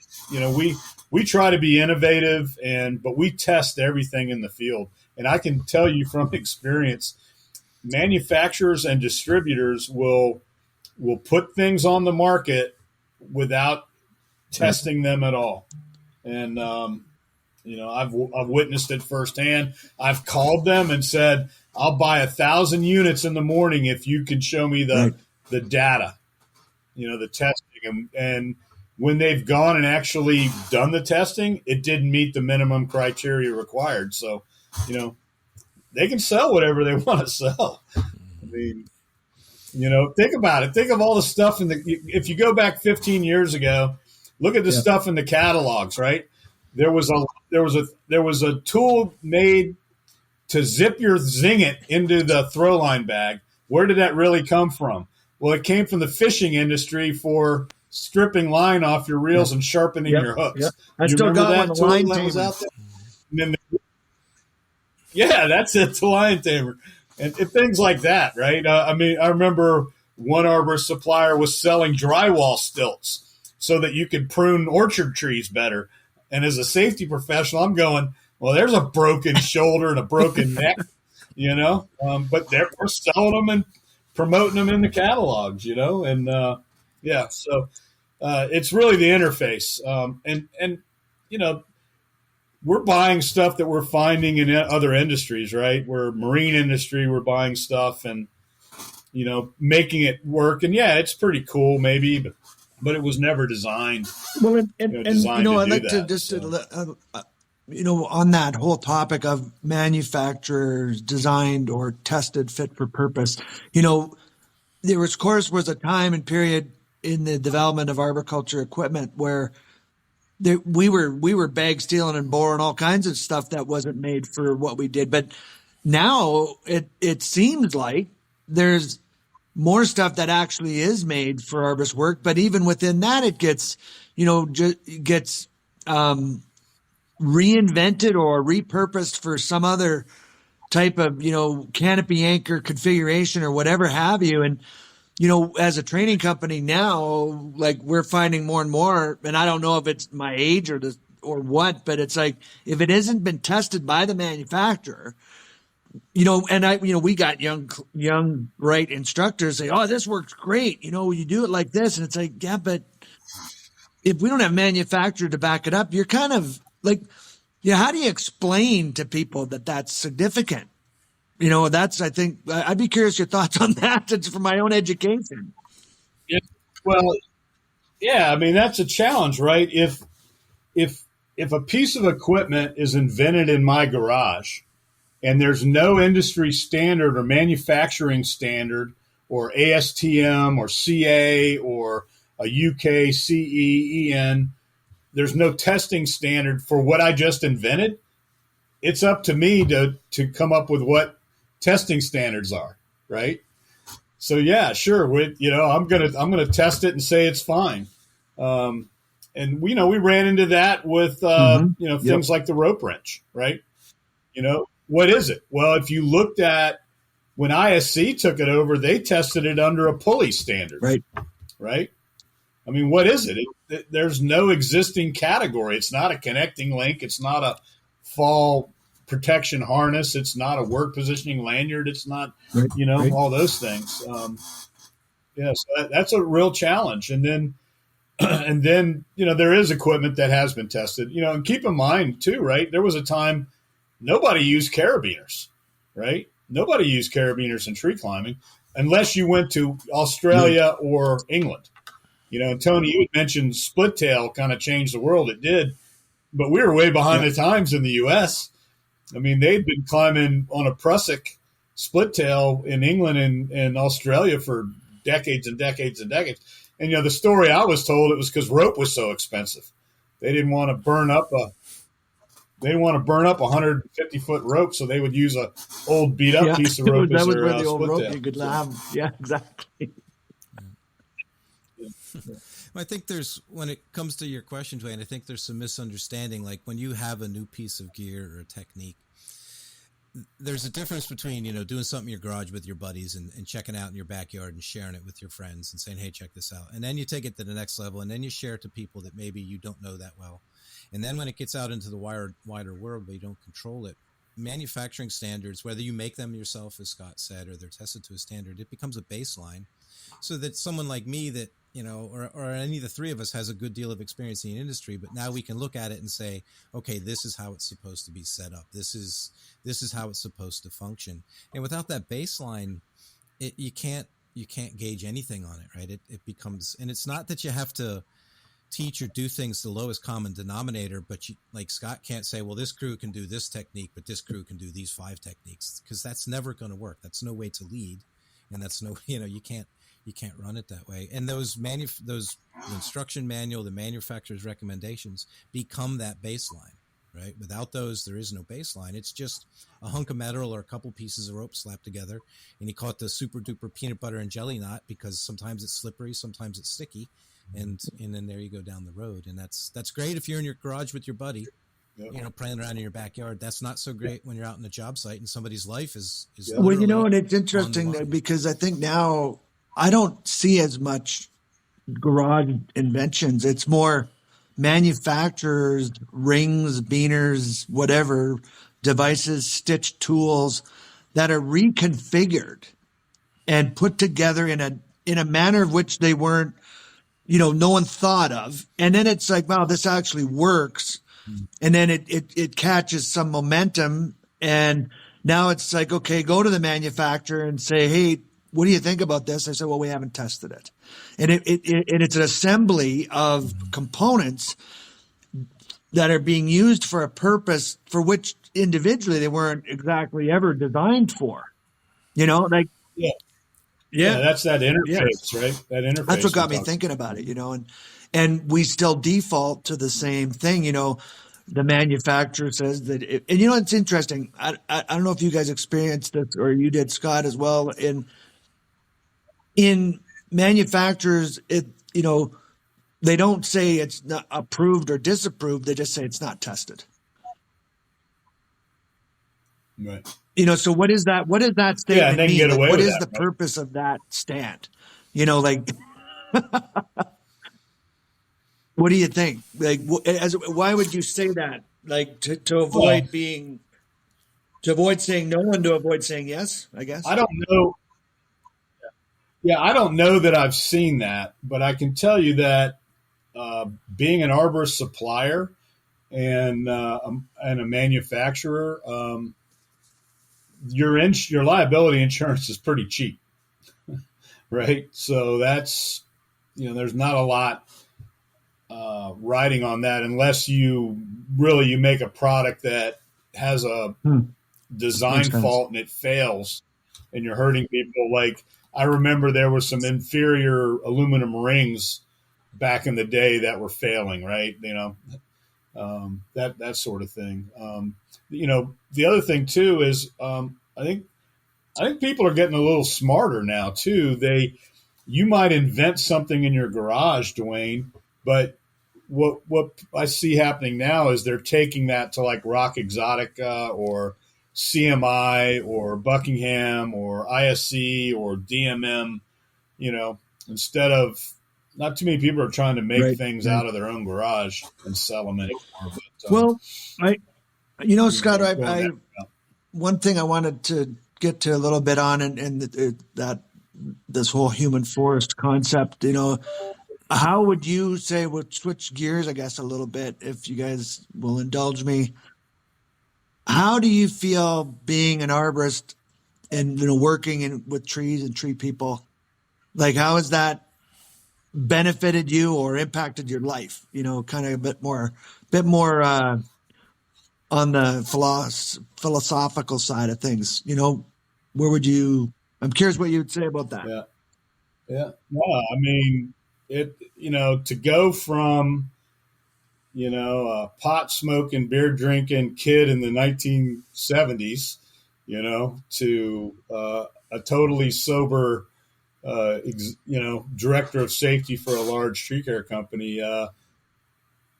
we try to be innovative, but we test everything in the field. And I can tell you from experience, manufacturers and distributors will put things on the market without testing them at all. And, I've witnessed it firsthand. I've called them and said, I'll buy 1,000 units in the morning if you can show me the data, the testing. And when they've gone and actually done the testing, it didn't meet the minimum criteria required. So, they can sell whatever they want to sell. I mean, think about it. Think of all the stuff if you go back 15 years ago, look at the stuff in the catalogs, right? There was a tool made to zip your Zing-It into the throw line bag. Where did that really come from? Well, it came from the fishing industry for stripping line off your reels and sharpening your hooks. Yep. I still got one, the line tamer. Was out there? And then that's it, the line tamer. And things like that, right? I remember one arborist supplier was selling drywall stilts so that you could prune orchard trees better. And as a safety professional, I'm going, well, there's a broken shoulder and a broken neck, but we're selling them and promoting them in the catalogs, and so it's really the interface. And we're buying stuff that we're finding in other industries, right? We're marine industry, we're buying stuff and, making it work. And it's pretty cool maybe, but it was never designed. Well, I'd like to just, on that whole topic of manufacturers designed or tested fit for purpose, there was, of course, a time and period in the development of arboriculture equipment where we were bag stealing and boring all kinds of stuff that wasn't made for what we did. But now it seems like there's more stuff that actually is made for arborist work, but even within that, it gets, reinvented or repurposed for some other type of, canopy anchor configuration or whatever have you. And, as a training company now, like we're finding more and more, and I don't know if it's my age or what, but it's like, if it hasn't been tested by the manufacturer, and we got young, bright instructors say, "Oh, this works great. You do it like this." And it's like, yeah, but if we don't have manufacturer to back it up, you're kind of like, how do you explain to people that that's significant? I think I'd be curious your thoughts on that. It's for my own education. Yeah. Well, yeah, I mean, that's a challenge, right? If a piece of equipment is invented in my garage and there's no industry standard or manufacturing standard or ASTM or CA or a UK CE, EN, there's no testing standard for what I just invented, it's up to me to come up with what testing standards are, right? So yeah, sure, I'm gonna test it and say it's fine. And we ran into that with things like the rope wrench, right? What is it? Well, if you looked at when ISC took it over, they tested it under a pulley standard, right? I mean, what is it? There's no existing category. It's not a connecting link. It's not a fall protection harness. It's not a work positioning lanyard. It's not, all those things. So that's a real challenge. And then, there is equipment that has been tested, and keep in mind too, right? There was a time nobody used carabiners, right? Nobody used carabiners in tree climbing unless you went to Australia or England. And Tony, you had mentioned split tail kind of changed the world. It did, but we were way behind the times in the U.S. I mean, they'd been climbing on a prusik split tail in England and Australia for decades and decades and decades. And, the story I was told, it was because rope was so expensive. They didn't want to burn up a 150-foot rope, so they would use a old beat up piece of rope. That was where the old rope you could have. Yeah, exactly. I think when it comes to your question, Dwayne, I think there's some misunderstanding. Like when you have a new piece of gear or a technique, there's a difference between, doing something in your garage with your buddies and checking out in your backyard and sharing it with your friends and saying, hey, check this out. And then you take it to the next level and then you share it to people that maybe you don't know that well. And then when it gets out into the wider world where you don't control it, manufacturing standards, whether you make them yourself, as Scott said, or they're tested to a standard, it becomes a baseline so that someone like me that, or any of the three of us has a good deal of experience in the industry, but now we can look at it and say, okay, this is how it's supposed to be set up. This is how it's supposed to function. And without that baseline, you can't gauge anything on it, right? It becomes, and it's not that you have to teach or do things to the lowest common denominator, but like Scott can't say, well, this crew can do this technique, but this crew can do these 5 techniques, because that's never going to work. That's no way to lead. And that's you can't run it that way. And those the instruction manual, the manufacturer's recommendations become that baseline, right? Without those, there is no baseline. It's just a hunk of metal or a couple pieces of rope slapped together. And you call it the super duper peanut butter and jelly knot because sometimes it's slippery, sometimes it's sticky. And then there you go down the road. And that's great if you're in your garage with your buddy, playing around in your backyard. That's not so great when you're out in the job site and somebody's life is well, and it's interesting because I think now I don't see as much garage inventions. It's more manufacturers, rings, beaners, whatever devices, stitch tools that are reconfigured and put together in a manner of which they weren't, no one thought of. And then it's like, wow, this actually works. And then it catches some momentum. And now it's like, okay, go to the manufacturer and say, hey, what do you think about this? I said, well, we haven't tested it. And it's an assembly of components that are being used for a purpose for which individually they weren't exactly ever designed for. Yeah, that's that interface, right? That interface. That's what got me thinking about it, and we still default to the same thing, The manufacturer says that, and it's interesting. I don't know if you guys experienced this or you did, Scott, as well. In manufacturers, they don't say it's not approved or disapproved. They just say it's not tested. Right. So what is that? What does that Yeah, and statement they can mean? get Like, away what with is that, the right? purpose of that stand? Like, what do you think? Like, why would you say that? Like, to Well, avoid to avoid saying no and to avoid saying yes, I I guess. don't know. Yeah, I don't know that I've seen that, but I can tell you that being an arborist supplier and a manufacturer, your liability insurance is pretty cheap, right? So that's there's not a lot riding on that unless you make a product that has a Hmm. Makes design sense. fault and it fails, and you're hurting people. Like I remember there was some inferior aluminum rings back in the day that were failing, right? That sort of thing. The other thing too is I think people are getting a little smarter now too. You might invent something in your garage, Dwayne, but what I see happening now is they're taking that to like Rock Exotica or CMI or Buckingham or ISC or DMM. You know, instead of not too many people are trying to make Right. things Right. out of their own garage and sell them anymore. But Well, I, Scott, they're going that route. one thing I wanted to get to a little bit on, and that this whole human forest concept. How would you say we'll switch gears, I guess, a little bit, if you guys will indulge me? How do you feel being an arborist and working with trees and tree people? Like, how has that benefited you or impacted your life? Kind of a bit more on the philosophical side of things. Where would you? I'm curious what you would say about that. Yeah, yeah. No, I mean to go from a pot smoking, beer drinking kid in the 1970s, to a totally sober, director of safety for a large tree care company.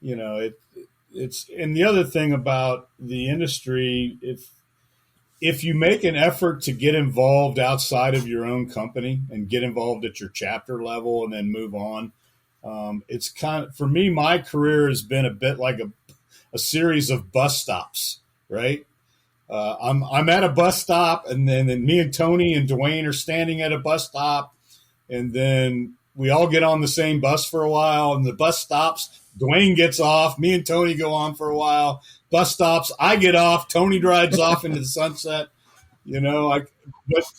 You know, it, it's and the other thing about the industry, if you make an effort to get involved outside of your own company and get involved at your chapter level and then move on, it's kind of, for me, my career has been a bit like a series of bus stops, right? I'm at a bus stop, and then me and Tony and Dwayne are standing at a bus stop, and then we all get on the same bus for a while, and the bus stops. Dwayne gets off. Me and Tony go on for a while. Bus stops. I get off. Tony drives off into the sunset. But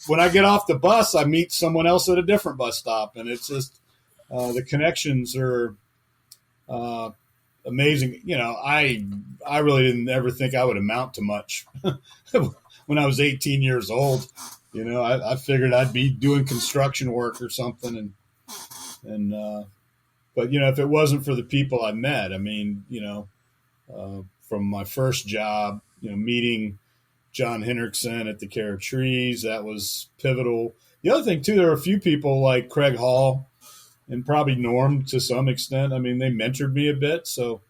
when I get off the bus, I meet someone else at a different bus stop, and it's just the connections are uh, amazing. I really didn't ever think I would amount to much when I was 18 years old. I figured I'd be doing construction work or something, and but if it wasn't for the people I met, I mean, from my first job, meeting John Hendrickson at the Care of Trees, that was pivotal. The other thing too, there were a few people like Craig Hall and probably Norm to some extent. I mean, they mentored me a bit, so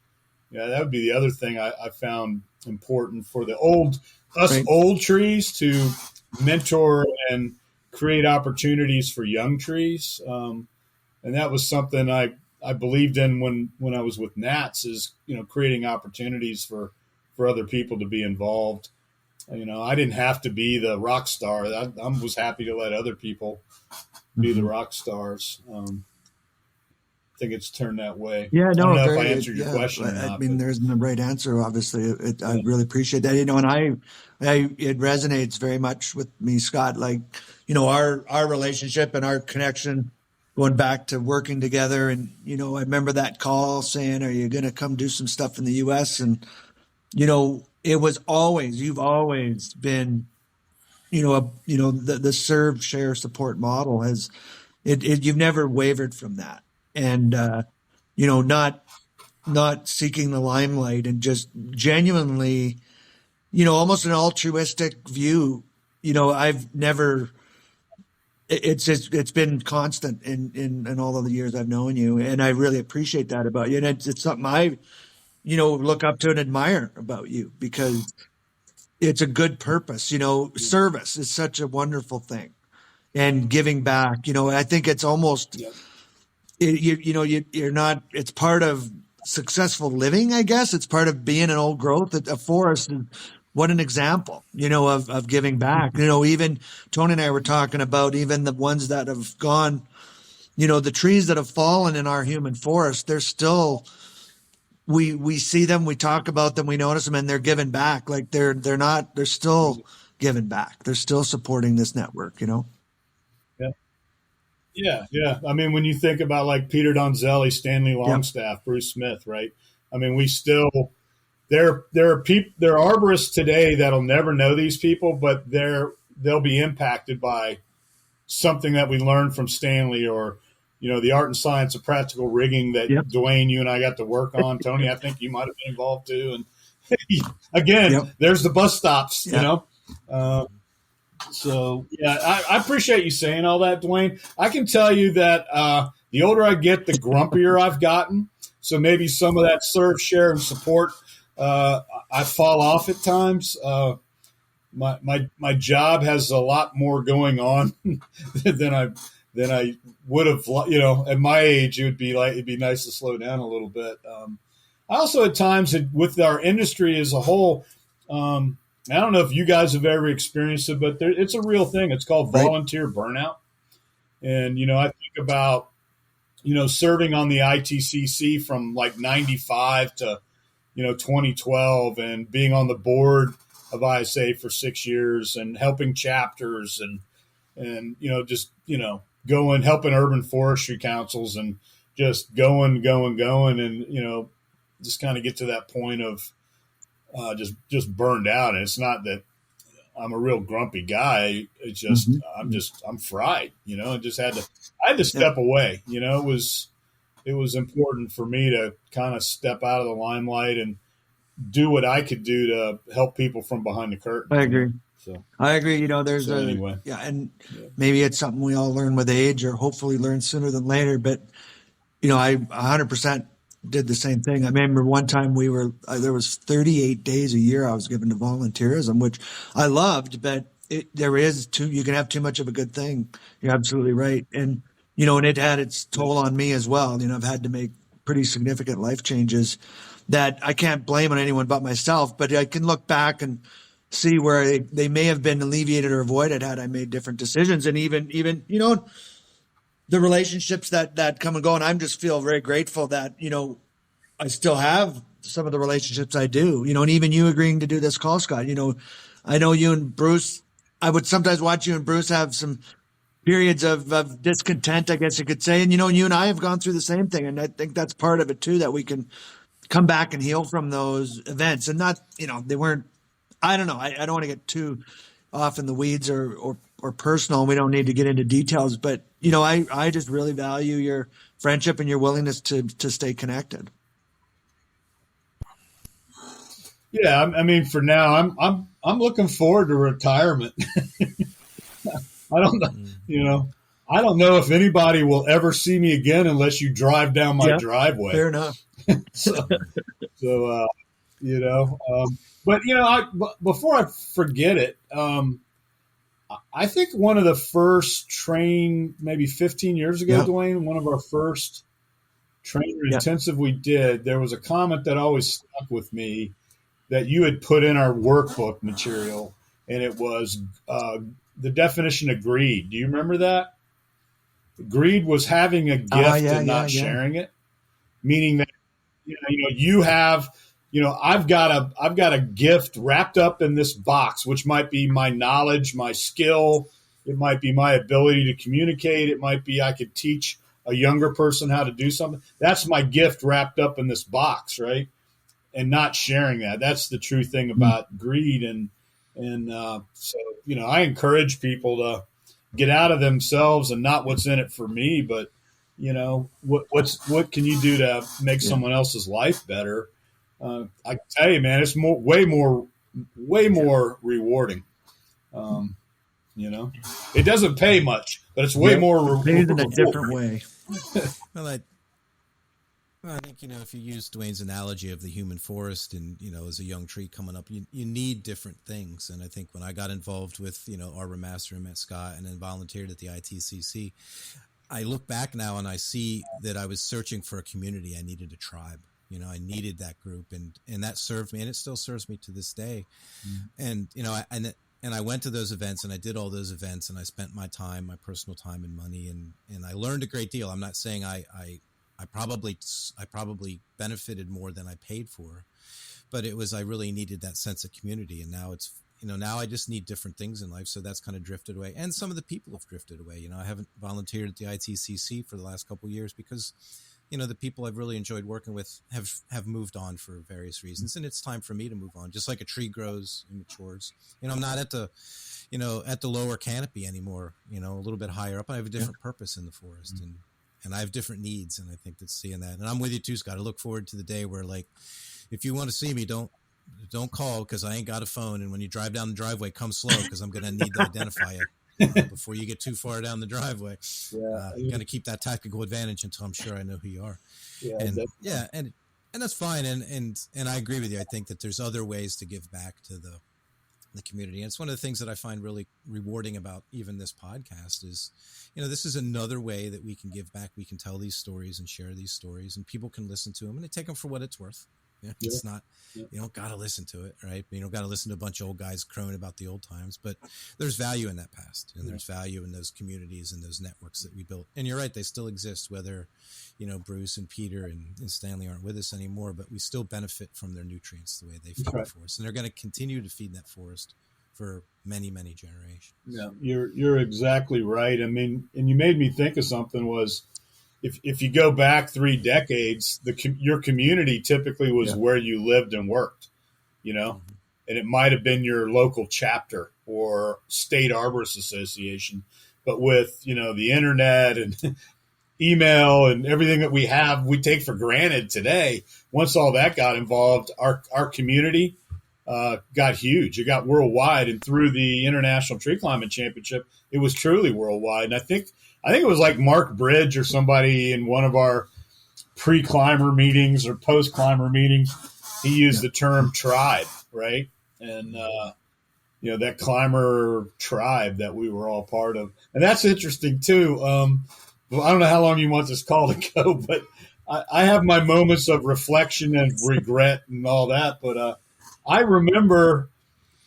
yeah, that would be the other thing I found important for Right. old trees to mentor and create opportunities for young trees. And that was something I believed in when I was with Nats, is creating opportunities for other people to be involved. I didn't have to be the rock star. I was happy to let other people be the Mhm. rock stars. I think it's turned that way. Yeah, I don't no, know if I very, answered your yeah. question or I not, mean, but there isn't a right answer, obviously. I yeah, really appreciate that. And it resonates very much with me, Scott. Like, our relationship and our connection going back to working together. And, I remember that call saying, "Are you going to come do some stuff in the US?" And, you've always been, the serve, share, support model you've never wavered from that. And, not seeking the limelight and just genuinely, almost an altruistic view. I've never, it's been constant in all of the years I've known you. And I really appreciate that about you. And it's something I, look up to and admire about you because, it's a good purpose. Service is such a wonderful thing, and giving back. I think it's almost Yep. you're not. It's part of successful living, I guess. It's part of being an old growth. A forest. What an example, of giving back. Even Tony and I were talking about even the ones that have gone. The trees that have fallen in our human forest. They're still. We see them, we talk about them, we notice them, and they're giving back. Like they're not. They're still giving back. They're still supporting this network. Yeah. Yeah. Yeah. I mean, when you think about like Peter Donzelli, Stanley Yep. Longstaff, Bruce Smith, right? I mean, we still there are people, there are arborists today that'll never know these people, but they'll be impacted by something that we learned from Stanley, or the art and science of practical rigging that Yep. Dwayne, you and I got to work on. Tony, I think you might have been involved too. And again, Yep. there's the bus stops. Yeah. So yeah, I appreciate you saying all that, Dwayne. I can tell you that the older I get, the grumpier I've gotten. So maybe some of that serve, share, and support, I fall off at times. My job has a lot more going on than I would have. At my age, it'd be nice to slow down a little bit. I also at times with our industry as a whole. I don't know if you guys have ever experienced it, but it's a real thing. It's called volunteer burnout. And, I think about, serving on the ITCC from like 95 to, 2012, and being on the board of ISA for 6 years and helping chapters and just, going, helping urban forestry councils and just going. And, just kind of get to that point of, just burned out. And it's not that I'm a real grumpy guy. It's just, I'm fried, I had to step away, it was important for me to kind of step out of the limelight and do what I could do to help people from behind the curtain. I agree. So I agree. anyway. Yeah. And maybe it's something we all learn with age, or hopefully learn sooner than later. But, I 100% did the same thing. I remember one time there was 38 days a year I was given to volunteerism, which I loved, but you can have too much of a good thing. You're absolutely right. And, and it had its toll on me as well. I've had to make pretty significant life changes that I can't blame on anyone but myself, but I can look back and see where they may have been alleviated or avoided had I made different decisions. And even, the relationships that come and go. And I just feel very grateful that, I still have some of the relationships I do, and even you agreeing to do this call, Scott, I know you and Bruce, I would sometimes watch you and Bruce have some periods of discontent, I guess you could say. And, you and I have gone through the same thing. And I think that's part of it too, that we can come back and heal from those events, and not, they weren't, I don't know. I don't want to get too off in the weeds or personal, and we don't need to get into details, but I just really value your friendship and your willingness to stay connected. Yeah, I mean, for now, I'm looking forward to retirement. I don't know, I don't know if anybody will ever see me again unless you drive down my driveway. Fair enough. But before I forget it, I think one of the first maybe 15 years ago, Dwayne, one of our first trainer intensive we did, there was a comment that always stuck with me that you had put in our workbook material, and it was the definition of greed. Do you remember that? Greed was having a gift and not sharing it, meaning that you have. I've got a gift wrapped up in this box, which might be my knowledge, my skill. It might be my ability to communicate. It might be I could teach a younger person how to do something. That's my gift wrapped up in this box, right? And not sharing that. That's the true thing about greed. So I encourage people to get out of themselves and not what's in it for me, but what can you do to make someone else's life better? I can tell you, man, it's way more rewarding. It doesn't pay much, but it's way more rewarding in a different way. Well, Well, I think, if you use Dwayne's analogy of the human forest and, as a young tree coming up, you need different things. And I think when I got involved with, Arbor Master and met Scott and then volunteered at the ITCC, I look back now and I see that I was searching for a community. I needed a tribe. I needed that group, and that served me, and it still serves me to this day. And, and I went to those events and I did all those events, and I spent my time, my personal time and money. And I learned a great deal. I'm not saying I probably benefited more than I paid for, but I really needed that sense of community. And now now I just need different things in life. So that's kind of drifted away. And some of the people have drifted away. I haven't volunteered at the ITCC for the last couple of years because, the people I've really enjoyed working with have moved on for various reasons. And it's time for me to move on. Just like a tree grows and matures. I'm not at the, at the lower canopy anymore, a little bit higher up. I have a different purpose in the forest, and I have different needs. And I think that's seeing that. And I'm with you too, Scott. I look forward to the day where, like, if you want to see me, don't call because I ain't got a phone. And when you drive down the driveway, come slow because I'm going to need to identify you before you get too far down the driveway. You got to keep that tactical advantage until I'm sure I know who you are. And that's fine. And I agree with you. I think that there's other ways to give back to the community. And it's one of the things that I find really rewarding about even this podcast is, this is another way that we can give back. We can tell these stories and share these stories, and people can listen to them and they take them for what it's worth. It's not, you don't got to listen to it, right? You don't got to listen to a bunch of old guys crowing about the old times, but there's value in that past, and there's value in those communities and those networks that we built. And you're right, they still exist, whether, Bruce and Peter and Stanley aren't with us anymore, but we still benefit from their nutrients the way they feed the forest. And they're going to continue to feed that forest for many, many generations. Yeah, you're exactly right. I mean, and you made me think of something was, if you go back 3 decades, your community typically was where you lived and worked, and it might have been your local chapter or state arborist association. But with, the internet and email and everything that we take for granted today, once all that got involved, our community got huge. It got worldwide. And through the International Tree Climbing Championship, it was truly worldwide. And I think it was like Mark Bridge or somebody in one of our pre-climber meetings or post-climber meetings. He used the term tribe, right? And, that climber tribe that we were all part of. And that's interesting, too. Well, I don't know how long you want this call to go, but I have my moments of reflection and regret and all that. But I remember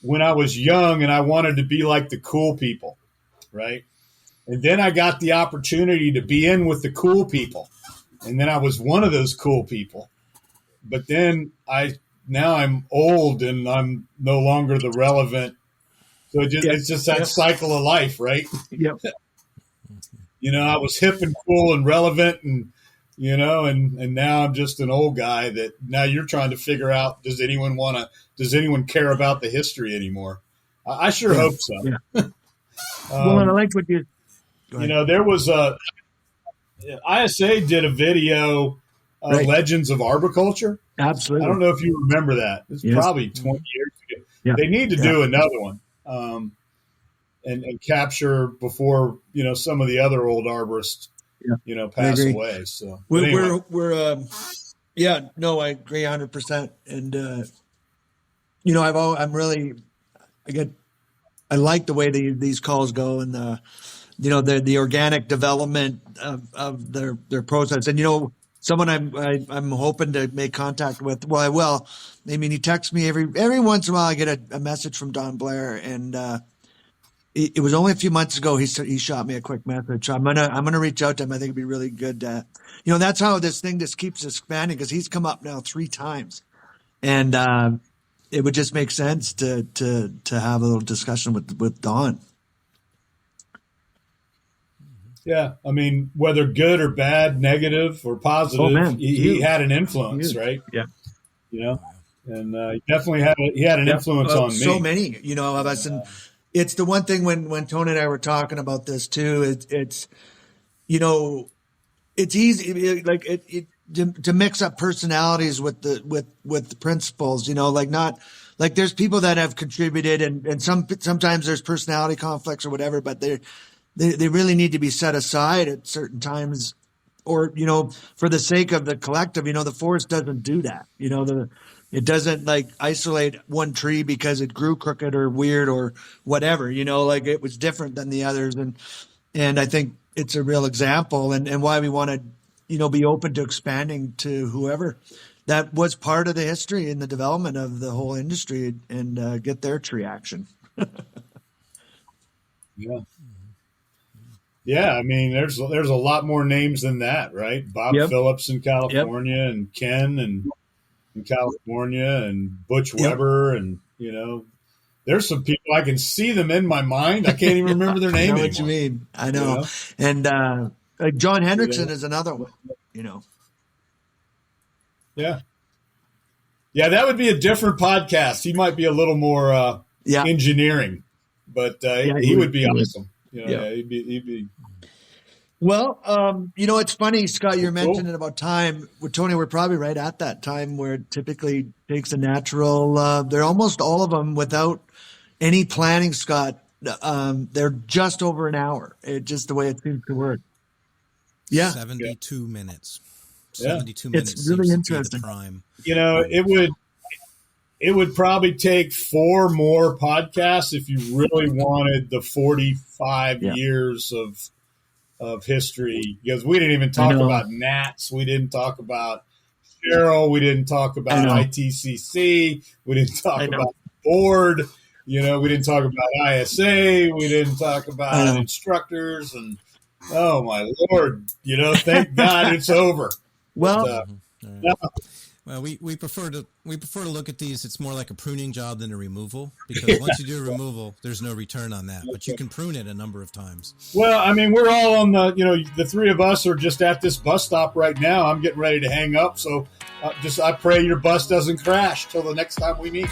when I was young and I wanted to be like the cool people, right? And then I got the opportunity to be in with the cool people. And then I was one of those cool people. But then now I'm old and I'm no longer the relevant. So it's just that cycle of life, right? Yep. I was hip and cool and relevant and now I'm just an old guy that now you're trying to figure out, does anyone care about the history anymore? I sure hope so. Yeah. Well, and I like what you, there was ISA did a video, Legends of Arboriculture. Absolutely. I don't know if you remember that. It's probably 20 years ago. Yeah. They need to do another one and capture before, some of the other old arborists, pass away. So I agree 100%. And, I like the way these calls go and the organic development of their process. And, someone I'm hoping to make contact with. Well, I will. I mean, he texts me every once in a while. I get a message from Don Blair, and it was only a few months ago. He shot me a quick message. So I'm gonna reach out to him. I think it'd be really good. That's how this thing just keeps expanding because he's come up now 3 times, and it would just make sense to have a little discussion with Don. Yeah, I mean, whether good or bad, negative or positive, he had an influence, right? Yeah, and he definitely had an influence on me. So many, of us, and it's the one thing when Tony and I were talking about this too. It's easy to mix up personalities with the principles. There's people that have contributed, and sometimes there's personality conflicts or whatever, but they really need to be set aside at certain times or, for the sake of the collective, the forest doesn't do that. It doesn't like isolate one tree because it grew crooked or weird or whatever, like it was different than the others. And I think it's a real example and why we want to, be open to expanding to whoever that was part of the history and the development of the whole industry and get their tree action. Yeah. Yeah, I mean, there's a lot more names than that, right? Bob Yep. Phillips in California, and Ken in California, and Butch Yep. Weber, and there's some people I can see them in my mind. I can't even remember their name I know anymore. what you mean. I know. And like John Hendrickson is another one. Yeah, that would be a different podcast. He might be a little more engineering, but he would be awesome. He'd be. Well, it's funny, Scott, you're mentioning about time. With Tony, we're probably right at that time where it typically takes a natural, they're almost all of them without any planning, Scott. They're just over an hour. Just the way it seems to work. Yeah. 72 minutes. Yeah. 72 minutes. It's really seems to be interesting. the prime. It would probably take 4 more podcasts if you really wanted the 45 years of history, because we didn't even talk about gnats. We didn't talk about Cheryl. We didn't talk about ITCC. We didn't talk about the board. We didn't talk about ISA. We didn't talk about instructors. And oh my Lord, thank God it's over. Well, well, we prefer to look at these. It's more like a pruning job than a removal, because once you do a removal, there's no return on that. But you can prune it a number of times. Well, I mean, we're all on the 3 of us are just at this bus stop right now. I'm getting ready to hang up, so I pray your bus doesn't crash till the next time we meet.